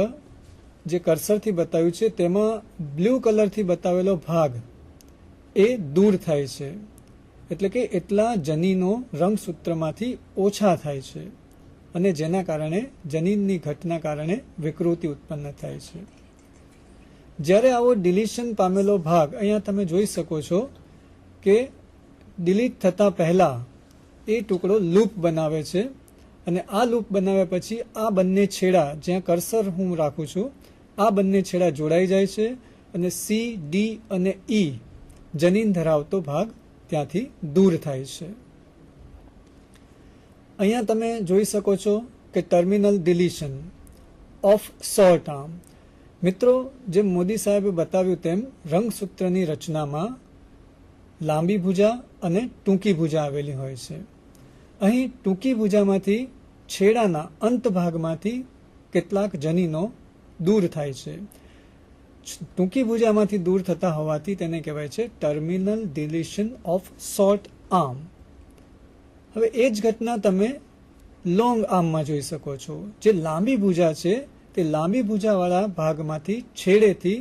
જે કર્સરથી બતાવ્યું છે તેમાં બ્લુ કલરથી બતાવેલો ભાગ એ દૂર થાય છે, એટલે કે એટલા જનીનો રંગસૂત્રમાંથી ઓછા થાય છે અને જેના કારણે જનીનની ઘટના કારણે વિકૃતિ ઉત્પન્ન થાય છે. જ્યારે આવો ડિલીશન પામેલો ભાગ અહીંયા તમે જોઈ શકો છો કે ડિલીટ થતા પહેલા એ ટુકડો લૂપ બનાવે છે અને આ લૂપ બનાવ્યા પછી આ બંને છેડા, જ્યાં કર્સર હું રાખું છું, આ બંને છેડા જોડાઈ જાય છે અને સી, ડી અને ઈ જનીન ધરાવતો ભાગ ત્યાંથી દૂર થાય છે. અહીંયા તમે જોઈ શકો છો કે ટર્મિનલ ડિલીશન ઓફ શોર્ટ આર્મ. મિત્રો, જેમ મોદી સાહેબે બતાવ્યું તેમ રંગસૂત્રની રચનામાં લાંબી ભુજા અને ટૂંકી ભુજા આવેલી હોય છે. અહીં ટૂંકી ભુજામાંથી છેડાના અંત ભાગમાંથી કેટલાક જનીનો દૂર થાય છે. ટૂંકી ભુજામાંથી દૂર થતા હોવાથી તેને કહેવાય છે ટર્મિનલ ડિલીશન ઓફ શોર્ટ આર્મ. હવે એ જ ઘટના તમે લોંગ આર્મમાં જોઈ શકો છો. જે લાંબી ભુજા છે તે લાંબી ભુજાવાળા ભાગમાંથી છેડેથી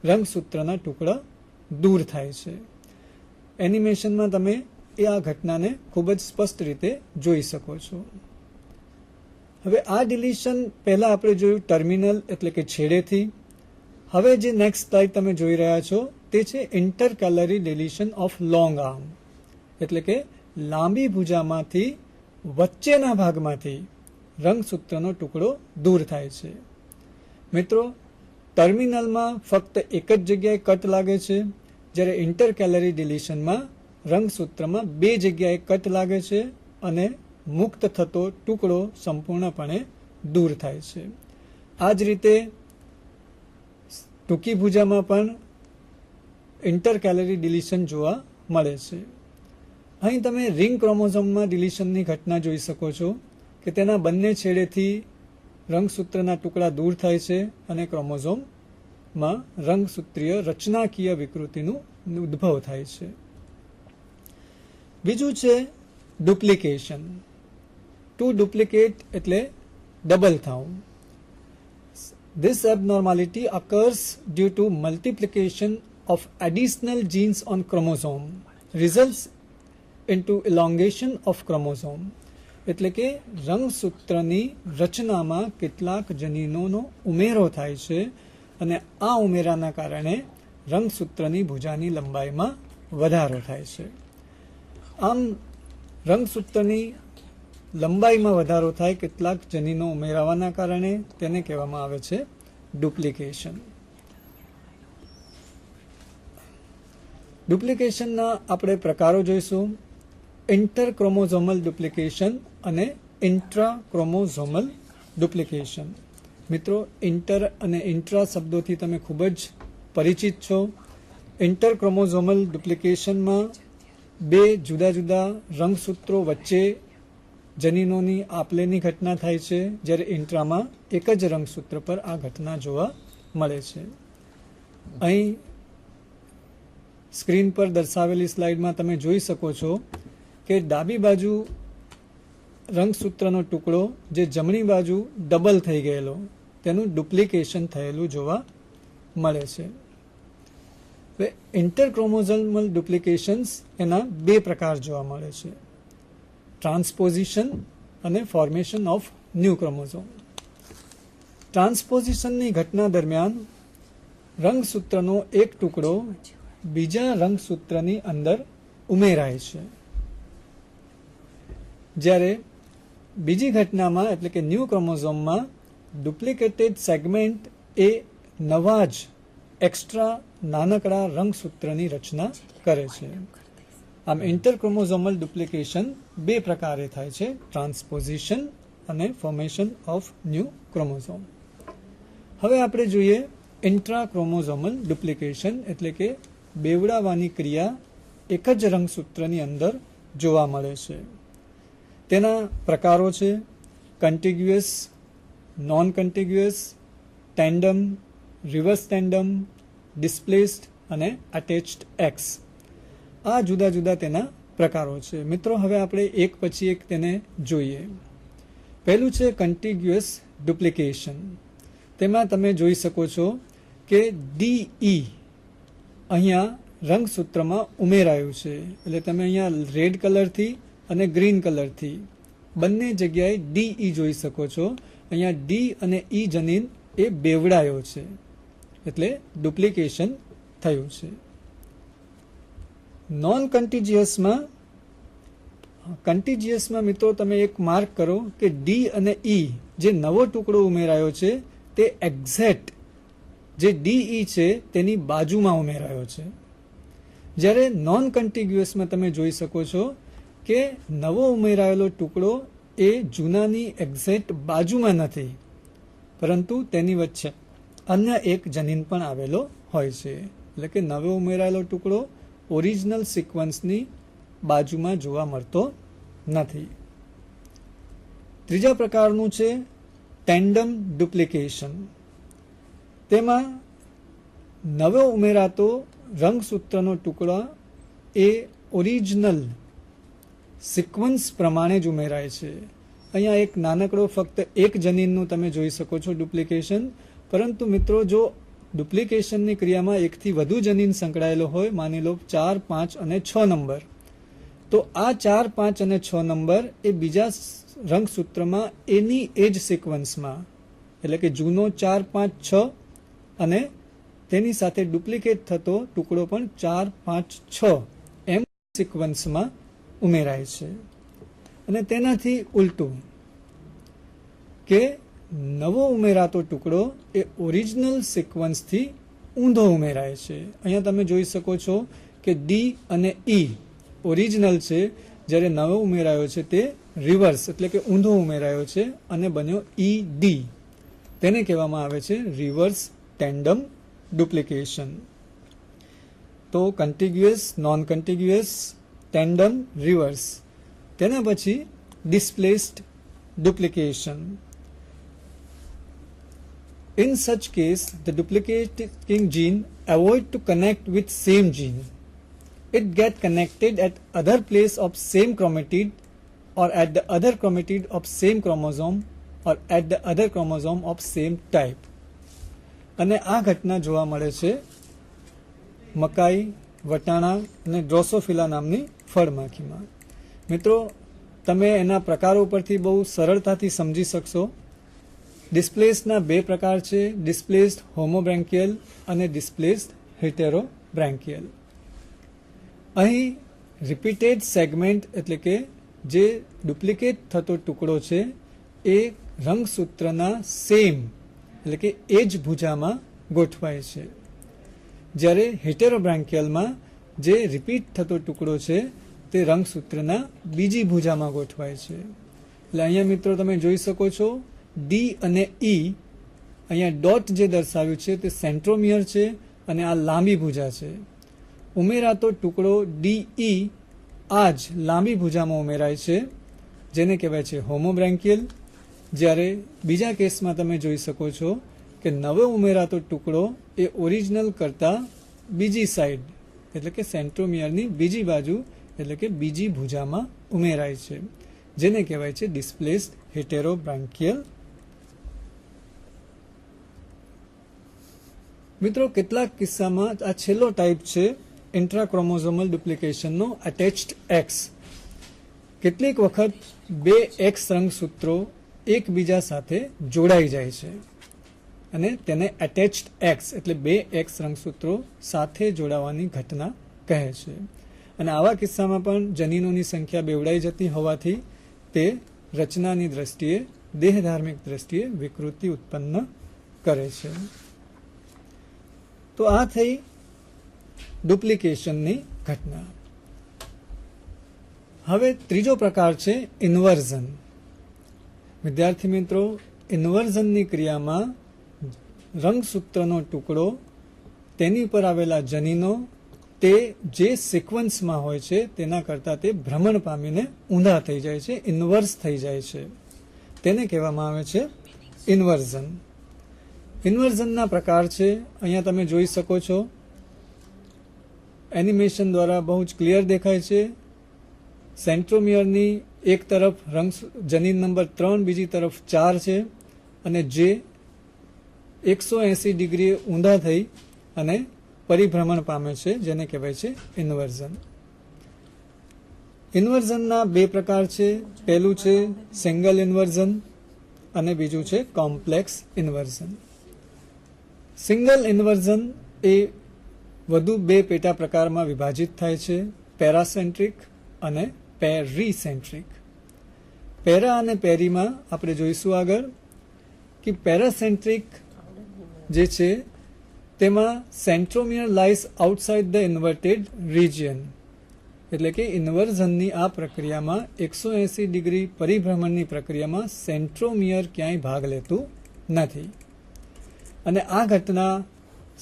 રંગસૂત્રના ટુકડા દૂર થાય છે. એનિમેશનમાં તમે એ આ ઘટનાને ખૂબ જ સ્પષ્ટ રીતે જોઈ શકો છો. હવે આ ડિલીશન પહેલા આપણે જોયું ટર્મિનલ એટલે કે છેડેથી. હવે જે નેક્સ્ટ સ્લાઇડ તમે જોઈ રહ્યા છો તે છે ઇન્ટરકેલરી ડિલીશન ઓફ લોંગ આર્મ, એટલે કે લાંબી ભુજામાંથી વચ્ચેના ભાગમાંથી રંગસૂત્રનો ટુકડો દૂર થાય છે. મિત્રો, ટર્મિનલમાં ફક્ત એક જ જગ્યાએ કટ લાગે છે, જ્યારે ઇન્ટરકેલરી ડિલીશનમાં રંગસૂત્રમાં 2 જગ્યાએ કટ લાગે છે અને મુક્ત થતો ટુકડો સંપૂર્ણપણે દૂર થાય છે. આ જ રીતે ટૂંકી ભુજામાં પણ ઇન્ટરકેલરી ડિલીશન જોવા મળે છે. અહીં તમે રિંગ ક્રોમોઝોમમાં ડિલીશનની ઘટના જોઈ શકો છો કે તેના બંને છેડેથી રંગસૂત્રના ટુકડા દૂર થાય છે અને ક્રોમોઝોમમાં રંગસૂત્રીય રચનાકીય વિકૃતિનું ઉદ્ભવ થાય છે. બીજું છે ડુપ્લિકેશન. ટુ ડુપ્લિકેટ એટલે ડબલ થવું. This abnormality occurs due to multiplication of additional genes on chromosome, results into elongation of chromosome. એટલે કે રંગસૂત્રની રચનામાં કેટલાક જનીનોનો ઉમેરો થાય છે અને આ ઉમેરાના કારણે રંગસૂત્રની ભુજાની લંબાઈમાં વધારો થાય છે. આમ રંગસૂત્રની લંબાઈમાં વધારો થાય કેટલાક જનીનો ઉમેરાવાના કારણે તેને કહેવામાં આવે છે ડુપ્લિકેશન. ડુપ્લિકેશનના આપણે પ્રકારો જોઈશું. ઇન્ટરક્રોમોઝોમલ ડુપ્લિકેશન અને ઇન્ટ્રાક્રોમોઝોમલ ડુપ્લિકેશન. મિત્રો, ઇન્ટર અને ઇન્ટ્રા શબ્દોથી તમે ખૂબ જ પરિચિત છો. ઇન્ટરક્રોમોઝોમલ ડુપ્લિકેશનમાં બે જુદા જુદા રંગસૂત્રો વચ્ચે જનીનોની આપલેની ઘટના થાય છે, જ્યારે ઇન્ટ્રામાં એક જ રંગસૂત્ર પર આ ઘટના જોવા મળે છે. અહીં સ્ક્રીન પર દર્શાવેલી સ્લાઇડમાં તમે જોઈ શકો છો કે ડાબી બાજુ રંગસૂત્રનો ટુકડો જે જમણી બાજુ ડબલ થઈ ગયેલો, તેનું ડુપ્લિકેશન થયેલું જોવા મળે છે. હવે ઇન્ટરક્રોમોઝોમલ ડુપ્લિકેશન્સ એના બે પ્રકાર જોવા મળે છે: ટ્રાન્સપોઝિશન અને ફોર્મેશન ઓફ ન્યૂ ક્રોમોઝોમ. ટ્રાન્સપોઝિશનની ઘટના દરમિયાન રંગસૂત્રનો એક ટુકડો બીજા રંગસૂત્રની અંદર ઉમેરાય છે, જ્યારે બીજી ઘટનામાં એટલે કે ન્યૂ ક્રોમોઝોમમાં ડુપ્લિકેટેડ સેગમેન્ટ એ નવા જ એક્સ્ટ્રા નાનકડા રંગસૂત્રની રચના કરે છે. આમ ઇન્ટરક્રોમોઝોમલ ડુપ્લિકેશન બે પ્રકારે થાય છે: ટ્રાન્સપોઝિશન અને ફોર્મેશન ઓફ ન્યૂ ક્રોમોઝોમ. હવે આપણે જોઈએ ઇન્ટ્રાક્રોમોઝોમલ ડુપ્લિકેશન, એટલે કે બેવડાવવાની ક્રિયા એક જ રંગસૂત્રની અંદર જોવા મળે છે. તેના પ્રકારો છે contiguous, non contiguous, tandem, reverse tandem, displaced અને અટેચ્ડ એક્સ. આ જુદા જુદા તેના પ્રકારો છે. મિત્રો, હવે આપણે એક પછી એક તેને જોઈએ. પહેલું છે કન્ટિગ્યુઅસ ડુપ્લિકેશન. તેમાં તમે જોઈ શકો છો કે DE અહીંયા રંગસૂત્રમાં ઉમેરાયું છે. એટલે તમે અહીંયા રેડ કલરથી અને ગ્રીન કલરથી બંને જગ્યાએ DE જોઈ શકો છો. અહીંયા D અને E જનીન એ બેવડાયો છે, એટલે ડુપ્લિકેશન થયું છે. નોન કન્ટિજિયસમાં મિત્રો તમે એક માર્ક કરો કે D અને E જે નવો ટુકડો ઉમેરાયો છે તે એક્ઝેક્ટ જે DE છે તેની બાજુમાં ઉમેરાયો છે. જ્યારે નોન કન્ટિગ્યુઅસમાં તમે જોઈ શકો છો કે નવો ઉમેરાયેલો ટુકડો એ જૂનાની એક્ઝેક્ટ બાજુમાં નથી, પરંતુ તેની વચ્ચે અન્ય એક જનીન પણ આવેલો હોય છે. એટલે કે નવો ઉમેરાયેલો ટુકડો ઓરિજિનલ સિક્વન્સની બાજુમાં જોવા મળતો નથી. ત્રીજા પ્રકારનું છે ટેન્ડમ ડુપ્લિકેશન. તેમાં નવો ઉમેરાતો રંગસૂત્રનો ટુકડો એ ઓરિજિનલ સિક્વન્સ પ્રમાણે જ ઉમેરાય છે. અહીંયા એક નાનકડો ફક્ત એક જનીનનું તમે જોઈ શકો છો ડુપ્લિકેશન. પરંતુ મિત્રો, જો ડુપ્લિકેશનની ક્રિયામાં એકથી વધુ જનીન સંકળાયેલો હોય, માની લો 4, 5 અને 6 નંબર, તો આ 4, 5 અને 6 નંબર એ બીજા રંગસૂત્રમાં એની એ જ સિક્વન્સમાં, એટલે કે જૂનો 4, 5, 6 અને તેની સાથે ડુપ્લિકેટ થતો ટુકડો પણ 4, 5, 6 એમ સિક્વન્સમાં ઉમેરાય છે. અને તેનાથી ઉલટું કે નવો ઉમેરાતો ટુકડો એ ઓરિજિનલ સિક્વન્સથી ઊંધો ઉમેરાય છે. અહીંયા તમે જોઈ શકો છો કે D અને E ઓરિજિનલ છે, જ્યારે નવો ઉમેરાયો છે તે રિવર્સ એટલે કે ઊંધો ઉમેરાયો છે અને બન્યો ED. તેને કહેવામાં આવે છે રિવર્સ ટેન્ડમ ડુપ્લિકેશન. તો કન્ટિગ્યુઅસ, નોન કન્ટિગ્યુઅસ, ટેન્ડમ, રિવર્સ. તેના પછી ડિસ્પ્લેસ્ડ duplication. In such case, the duplicating gene avoid to connect with same gene. It get connected at other place of same chromatid or at the other chromatid of same chromosome or at the other chromosome of same type. અને આ ઘટના જોવા મળે છે મકાઈ, વટાણા અને ડ્રોસોફિલા નામની ફળમાખીમાં. મિત્રો, તમે એના પ્રકારો પરથી બહુ સરળતાથી સમજી શકશો. ડિસ્પ્લેસ્ડના બે પ્રકાર છે: ડિસ્પ્લેસ્ડ હોમોબ્રેન્કિયલ અને ડિસ્પ્લેસ્ડ હેટેરોબ્રેન્કિયલ. અહીં રિપીટેડ સેગમેન્ટ એટલે કે જે ડુપ્લિકેટ થતો ટુકડો છે એ રંગસૂત્રના સેમ એટલે કે એ જ ભુજામાં ગોઠવાય છે. જ્યારે હેટેરોબ્રાન્કિયલમાં જે રિપીટ થતો ટુકડો છે તે રંગસૂત્રના બીજી ભુજામાં ગોઠવાય છે. એટલે અહીંયા મિત્રો તમે જોઈ શકો છો ડી અને ઈ, અહીંયા ડોટ જે દર્શાવ્યું છે તે સેન્ટ્રોમિયર છે અને આ લાંબી ભુજા છે. ઉમેરાતો ટુકડો ડીઈ આ જ લાંબી ભુજામાં ઉમેરાય છે, જેને કહેવાય છે હોમોબ્રાન્કિયલ. જ્યારે બીજા કેસમાં તમે જોઈ શકો છો કે નવો ઉમેરાતો ટુકડો એ ઓરિજિનલ કરતાં બીજી સાઈડ એટલે કે સેન્ટ્રોમિયરની બીજી બાજુ એટલે કે બીજી ભુજામાં ઉમેરાય છે, જેને કહેવાય છે ડિસ્પ્લેસ્ડ હેટેરોબ્રાન્કિયલ. મિત્રો કેટલાક કિસ્સામાં આ છેલ્લો ટાઈપ છે ઇન્ટ્રાક્રોમોઝોમલ ડુપ્લિકેશનનો અટેચ્ડ એક્સ. કેટલીક વખત બે એક્સ રંગસૂત્રો એકબીજા સાથે જોડાઈ જાય છે અને તેને અટેચ્ડ એક્સ એટલે બે એક્સ રંગસૂત્રો સાથે જોડાવાની ઘટના કહે છે. અને આવા કિસ્સામાં પણ જનીનોની સંખ્યા બેવડાઈ જતી હોવાથી તે રચનાની દ્રષ્ટિએ દેહધાર્મિક દ્રષ્ટિએ વિકૃતિ ઉત્પન્ન કરે છે. તો આ થઈ ડુપ્લિકેશનની ઘટના. હવે ત્રીજો પ્રકાર છે ઇન્વર્ઝન. વિદ્યાર્થી મિત્રો, ઇન્વર્ઝનની ક્રિયામાં રંગસૂત્રનો ટુકડો, તેની પર આવેલા જનીનો તે જે સિક્વન્સમાં હોય છે તેના કરતાં તે ભ્રમણ પામીને ઊંધા થઈ જાય છે, ઇન્વર્સ થઈ જાય છે. તેને કહેવામાં આવે છે ઇન્વર્ઝન. ઇન્વર્ઝનના પ્રકાર છે, અહીંયા તમે જોઈ શકો છો, એનિમેશન દ્વારા બહુ જ ક્લિયર દેખાય છે. સેન્ટ્રોમિયરની એક તરફ જનીન નંબર 3, બીજી તરફ 4 છે અને જે 180 ડિગ્રી ઊંધા થઈ અને પરિભ્રમણ પામે છે, જેને કહેવાય છે ઇન્વર્ઝન. ઇન્વર્ઝનના બે પ્રકાર છે. પહેલું છે સિંગલ ઇન્વર્ઝન અને બીજું છે કોમ્પ્લેક્સ ઇન્વર્ઝન. સિંગલ ઇન્વર્ઝન એ વધુ બે પેટા પ્રકારમાં વિભાજિત થાય છે, પેરાસેન્ટ્રિક અને પેરીસેન્ટ્રિક. પેરા અને પેરીમાં આપણે જોઈશું આગળ કે પેરાસેન્ટ્રિક જે છે તેમાં centromere lies outside the inverted region, એટલે કે ઇન્વર્ઝનની આ પ્રક્રિયામાં 180 ડિગ્રી પરિભ્રમણની પ્રક્રિયામાં સેન્ટ્રોમિયર ક્યાંય ભાગ લેતું નથી અને આ ઘટના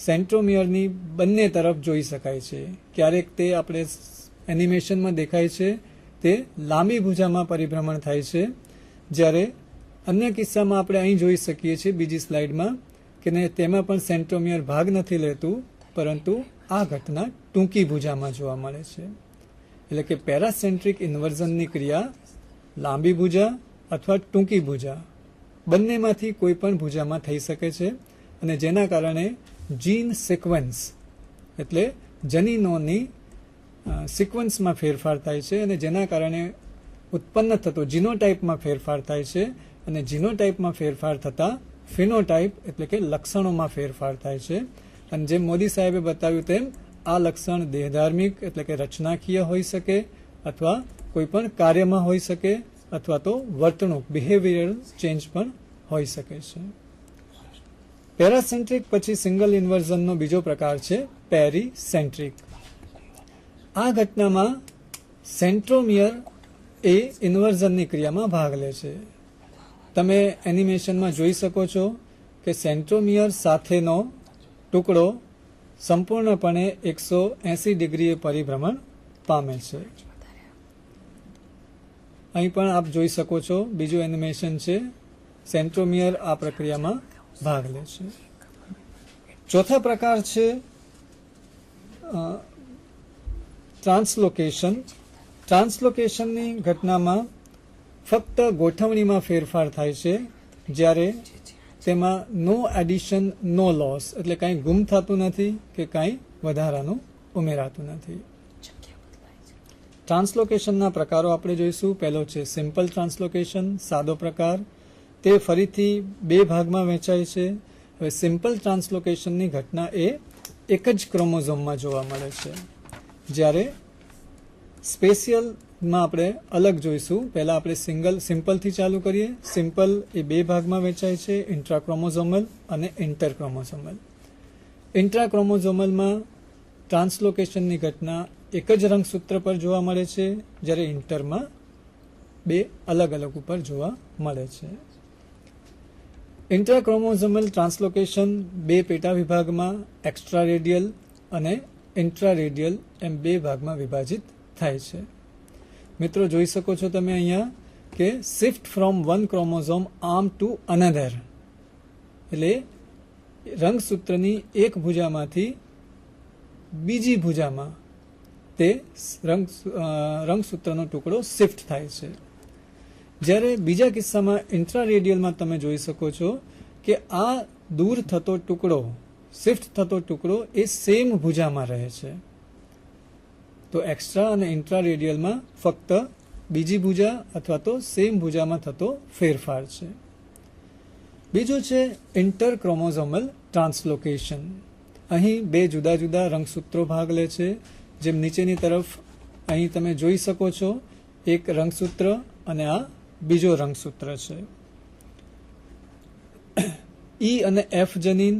સેન્ટ્રોમિયરની બંને તરફ જોઈ શકાય છે. ક્યારેક તે આપણે એનિમેશનમાં દેખાય છે તે લાંબી ભુજામાં પરિભ્રમણ થાય છે, જ્યારે અન્ય કિસ્સામાં આપણે અહીં જોઈ શકીએ છીએ બીજી સ્લાઇડમાં કે તેમાં પણ સેન્ટ્રોમિયર ભાગ નથી લેતું, પરંતુ આ ઘટના ટૂંકી ભુજામાં જોવા મળે છે. એટલે કે પેરાસેન્ટ્રિક ઇન્વર્ઝનની ક્રિયા લાંબી ભુજા અથવા ટૂંકી ભુજા બંનેમાંથી કોઈ પણ ભુજામાં થઈ શકે છે અને જેના કારણે જીન સિક્વન્સ એટલે જનીનોની સિક્વન્સમાં ફેરફાર થાય છે અને જેના કારણે ઉત્પન્ન થતો જીનોટાઇપમાં ફેરફાર થાય છે અને જીનોટાઇપમાં ફેરફાર થતાં ફિનોટાઇપ એટલે કે લક્ષણોમાં ફેરફાર થાય છે. અને જેમ મોદી સાહેબે બતાવ્યું તેમ આ લક્ષણ દેહધાર્મિક એટલે કે રચનાકીય હોઈ શકે અથવા કોઈ પણ કાર્યમાં હોઈ શકે અથવા તો વર્તણૂક બિહેવિયરલ ચેન્જ પણ હોઈ શકે છે. પેરાસેન્ટ્રિક પછી સિંગલ ઇન્વર્ઝનનો બીજો પ્રકાર છે પેરીસેન્ટ્રિક. આ ઘટનામાં સેન્ટ્રોમિયર એ ઇન્વર્ઝનની ક્રિયામાં ભાગ લે છે. તમે એનિમેશનમાં જોઈ શકો છો કે સેન્ટ્રોમિયર સાથેનો ટુકડો સંપૂર્ણપણે 180 ડિગ્રીએ પરિભ્રમણ પામે છે. અહીં પણ આપ જોઈ શકો છો બીજું એનિમેશન છે, સેન્ટ્રોમિયર આ પ્રક્રિયામાં ભાગ લે છે. ચોથા પ્રકાર છે ટ્રાન્સલોકેશન. ટ્રાન્સલોકેશનની ઘટનામાં ફક્ત ગોઠવણીમાં ફેરફાર થાય છે, જ્યારે તેમાં નો એડિશન નો લોસ એટલે કાંઈ ગુમ થતું નથી કે કાંઈ વધારાનું ઉમેરાતું નથી. ટ્રાન્સલોકેશનના પ્રકારો આપણે જોઈશું. પહેલો છે સિમ્પલ ટ્રાન્સલોકેશન, સાદો પ્રકાર. તે ફરીથી બે ભાગમાં વહેંચાય છે. હવે સિમ્પલ ટ્રાન્સલોકેશનની ઘટના એ એક જ ક્રોમોઝોમમાં જોવા મળે છે, જ્યારે સ્પેશિયલ માં આપણે અલગ જોઈશું. પહેલા આપણે સિમ્પલથી ચાલુ કરીએ. સિમ્પલ એ બે ભાગમાં વેચાય છે, ઇન્ટ્રાક્રોમોઝોમલ અને ઇન્ટરક્રોમોઝોમલ. ઇન્ટ્રાક્રોમોઝોમલમાં ટ્રાન્સલોકેશનની ઘટના એક જ રંગસૂત્ર પર જોવા મળે છે, જ્યારે ઇન્ટરમાં બે અલગ અલગ ઉપર જોવા મળે છે. ઇન્ટ્રાક્રોમોઝોમલ ટ્રાન્સલોકેશન બે પેટા વિભાગમાં એક્સ્ટ્રારેડિયલ અને ઇન્ટ્રારેડિયલ એમ બે ભાગમાં વિભાજિત થાય છે. મિત્રો જોઈ શકો છો તમે અહીંયા કે shift from one chromosome arm to another, એટલે રંગસૂત્રની એક ભુજામાંથી બીજી ભુજામાં તે રંગસૂત્રનો ટુકડો શિફ્ટ થાય છે. જ્યારે બીજા કિસ્સામાં ઇન્ટ્રારેડિયલમાં તમે જોઈ શકો છો કે આ દૂર થતો ટુકડો, શિફ્ટ થતો ટુકડો એ સેમ ભુજામાં રહે છે. તો એક્સ્ટ્રા અને ઇન્ટ્રારેડિયલમાં ફક્ત બીજી ભુજા અથવા તો સેમ ભુજામાં થતો ફેરફાર છે. બીજું છે ઇન્ટરક્રોમોઝોમલ ટ્રાન્સલોકેશન. અહીં બે જુદા જુદા રંગસૂત્રો ભાગ લે છે. જેમ નીચેની તરફ અહીં તમે જોઈ શકો છો, એક રંગસૂત્ર અને આ બીજો રંગસૂત્ર છે. ઈ અને એફ જનીન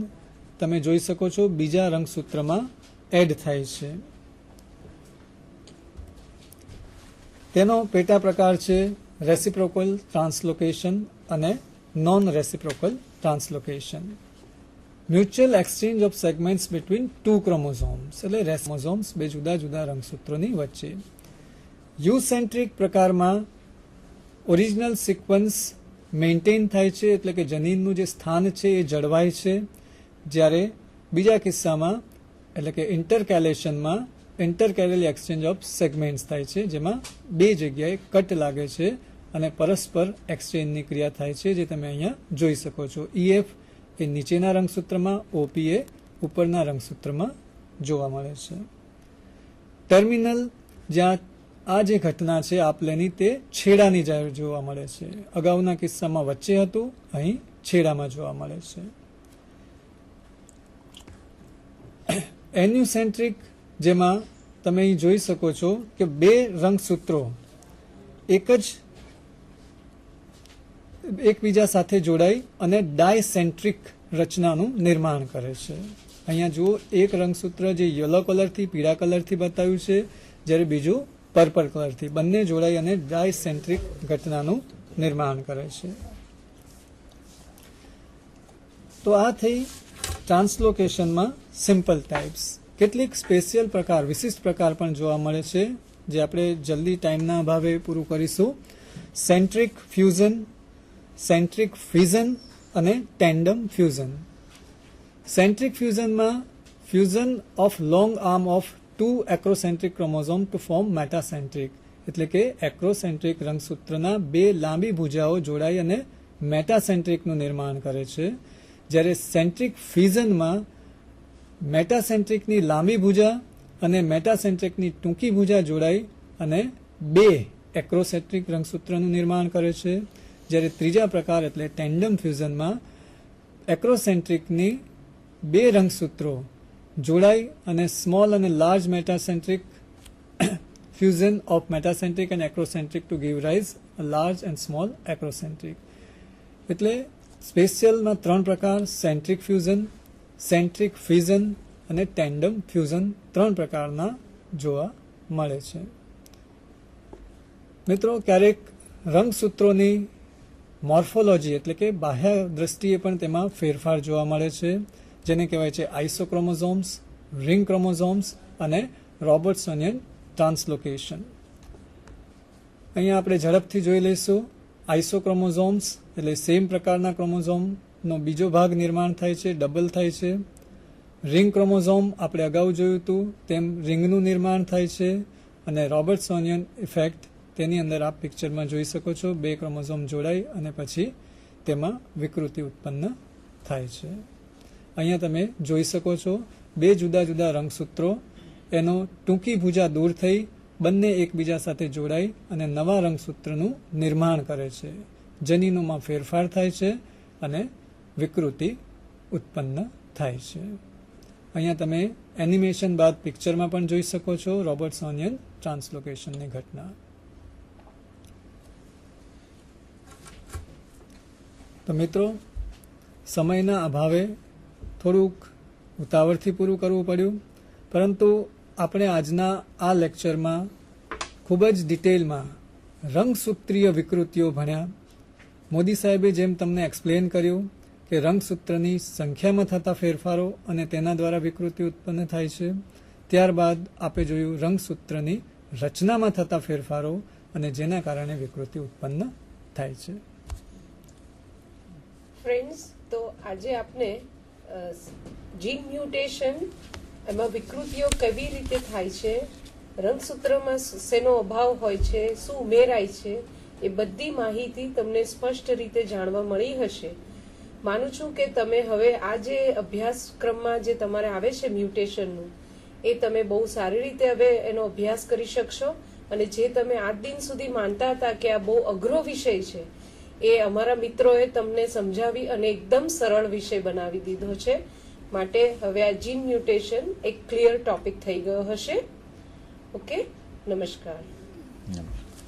તમે જોઈ શકો છો બીજા રંગસૂત્રમાં એડ થાય છે. તેનો પેટા પ્રકાર છે રેસિપ્રોકલ ટ્રાન્સલોકેશન અને non reciprocal translocation. Mutual exchange of segments between two chromosomes, એટલે ક્રોમોઝોમ્સ બે જુદા જુદા રંગસૂત્રોની વચ્ચે. યુસેન્ટ્રિક પ્રકારમાં ઓરિજિનલ સિક્વન્સ મેન્ટેન થાય છે, એટલે કે જનીનનું જે સ્થાન છે એ જળવાય છે. જ્યારે બીજા કિસ્સામાં એટલે કે ઇન્ટરકેલેશનમાં ઇન્ટરકેરલ એક્સચેન્જ ઓફ સેગમેન્ટ્સ થાય છે, જેમાં બે જગ્યાએ કટ લાગે છે અને પરસ્પર એક્સચેન્જની ક્રિયા થાય છે, જે તમે અહીંયા જોઈ શકો છો. ઈએફ એ નીચેના રંગસૂત્રમાં, ઓપી એ ઉપરના રંગસૂત્રમાં જોવા મળે છે. ટર્મિનલ, જ્યાં આ જે ઘટના છે આપલેની તે છેડાની જોવા મળે છે. અગાઉના કિસ્સામાં વચ્ચે હતું, અહીં છેડામાં જોવા મળે છે. એન્યુસેન્ટ્રિક, જેમાં તમે અહીં જોઈ શકો છો કે બે રંગસૂત્રો એકબીજા સાથે જોડાઈ અને ડાયસેન્ટ્રિક રચનાનું નિર્માણ કરે છે. અહીંયા જુઓ, એક રંગસૂત્ર જે યલો કલરથી પીળા કલરથી બતાવ્યું છે, જ્યારે બીજું પર્પલ કલરથી. બંને જોડાઈ અને ડાયસેન્ટ્રિક ઘટનાનું નિર્માણ કરે છે. તો આ થઈ ટ્રાન્સલોકેશનમાં સિમ્પલ ટાઈપ્સ. કેટલીક સ્પેશિયલ પ્રકાર, વિશિષ્ટ પ્રકાર પણ જોવા મળે છે, જે આપણે જલ્દી ટાઈમના અભાવે પૂરું કરીશું. સેન્ટ્રિક ફ્યુઝન, સેન્ટ્રિક ફિઝન અને ટેન્ડમ ફ્યુઝન. સેન્ટ્રિક ફ્યુઝનમાં fusion of long arm of two acrocentric chromosome to form metacentric, એટલે કે એક્રોસેન્ટ્રિક રંગસૂત્રના બે લાંબી ભુજાઓ જોડાઈ અને મેટાસેન્ટ્રિકનું નિર્માણ કરે છે. જ્યારે સેન્ટ્રિક ફિઝનમાં મેટાસેન્ટ્રિકની લાંબી ભુજા અને મેટાસેન્ટ્રિકની ટૂંકી ભુજા જોડાઈ અને બે એક્રોસેન્ટ્રિક રંગસૂત્રનું નિર્માણ કરે છે. જ્યારે ત્રીજા પ્રકાર એટલે ટેન્ડમ ફ્યુઝનમાં એક્રોસેન્ટ્રિકની બે રંગસૂત્રો જોડાઈ અને સ્મોલ અને large metacentric fusion of metacentric and acrocentric to give rise a large and small acrocentric. એટલે સ્પેશિયલમાં ત્રણ પ્રકાર, સેન્ટ્રિક ફ્યુઝન, સેન્ટ્રિક ફિઝન અને ટેન્ડમ ફ્યુઝન, ત્રણ પ્રકારના જોવા મળે છે. મિત્રો, ક્યારેક રંગસૂત્રોની મોર્ફોલોજી એટલે કે બાહ્ય દ્રષ્ટિએ પણ તેમાં ફેરફાર જોવા મળે છે, જેને કહેવાય છે આઇસોક્રોમોઝોમ્સ, રિંગ ક્રોમોઝોમ્સ અને રોબર્ટ્સોનિયન ટ્રાન્સલોકેશન. અહીંયા આપણે ઝડપથી જોઈ લઈશું. આઇસોક્રોમોઝોમ્સ એટલે સેમ પ્રકારના ક્રોમોઝોમનો બીજો ભાગ નિર્માણ થાય છે, ડબલ થાય છે. રિંગ ક્રોમોઝોમ આપણે અગાઉ જોયું હતું તેમ રિંગનું નિર્માણ થાય છે. અને રોબર્ટ્સોનિયન ઇફેક્ટ, તેની અંદર આપ પિક્ચરમાં જોઈ શકો છો, બે ક્રોમોઝોમ જોડાઈ અને પછી તેમાં વિકૃતિ ઉત્પન્ન થાય છે. અહીંયા તમે જોઈ શકો છો બે જુદા જુદા રંગસૂત્રો, એનો ટૂંકી ભુજા દૂર થઈ બંને એકબીજા સાથે જોડાઈ અને નવા રંગસૂત્રનું નિર્માણ કરે છે. જનીનોમાં ફેરફાર થાય છે અને વિકૃતિ ઉત્પન્ન થાય છે. અહીંયા તમે એનિમેશન બાદ પિક્ચરમાં પણ જોઈ શકો છો રોબર્ટ્સોનિયન ટ્રાન્સલોકેશનની ઘટના. તો મિત્રો, સમયના અભાવે થોડુંક ઉતાવળથી પૂરું કરવું પડ્યું, પરંતુ આપણે આજના આ લેક્ચરમાં ખૂબ જ ડિટેલમાં રંગસૂત્રીય વિકૃતિઓ ભણ્યા. મોદી સાહેબે જેમ તમને એક્સપ્લેન કર્યું કે રંગસૂત્રની સંખ્યામાં થતા ફેરફારો અને તેના દ્વારા વિકૃતિ ઉત્પન્ન થાય છે, ત્યારબાદ આપણે જોયું રંગસૂત્રની રચનામાં થતા ફેરફારો અને જેના કારણે વિકૃતિ ઉત્પન્ન થાય છે. ફ્રેન્ડ્સ, તો આજે આપણે જીન મ્યુટેશન, એમાં વિકૃતિઓ કેવી રીતે થાય છે, રંગસૂત્રમાં શેનો અભાવ હોય છે, શું ઉમેરાય છે, એ બધી માહિતી તમને સ્પષ્ટ રીતે જાણવા મળી હશે. માનું છું કે તમે હવે આ જે અભ્યાસક્રમમાં જે તમારે આવે છે મ્યુટેશનનું, એ તમે બહુ સારી રીતે હવે એનો અભ્યાસ કરી શકશો. અને જે તમે આજ દિન સુધી માનતા હતા કે આ બહુ અઘરો વિષય છે, એ અમારા મિત્રોએ તમને સમજાવી અને એકદમ સરળ વિષય બનાવી દીધો છે. માટે હવે આ જીન મ્યુટેશન એક ક્લિયર ટોપિક થઈ ગયો હશે. ઓકે, નમસ્કાર. નમસ્કાર.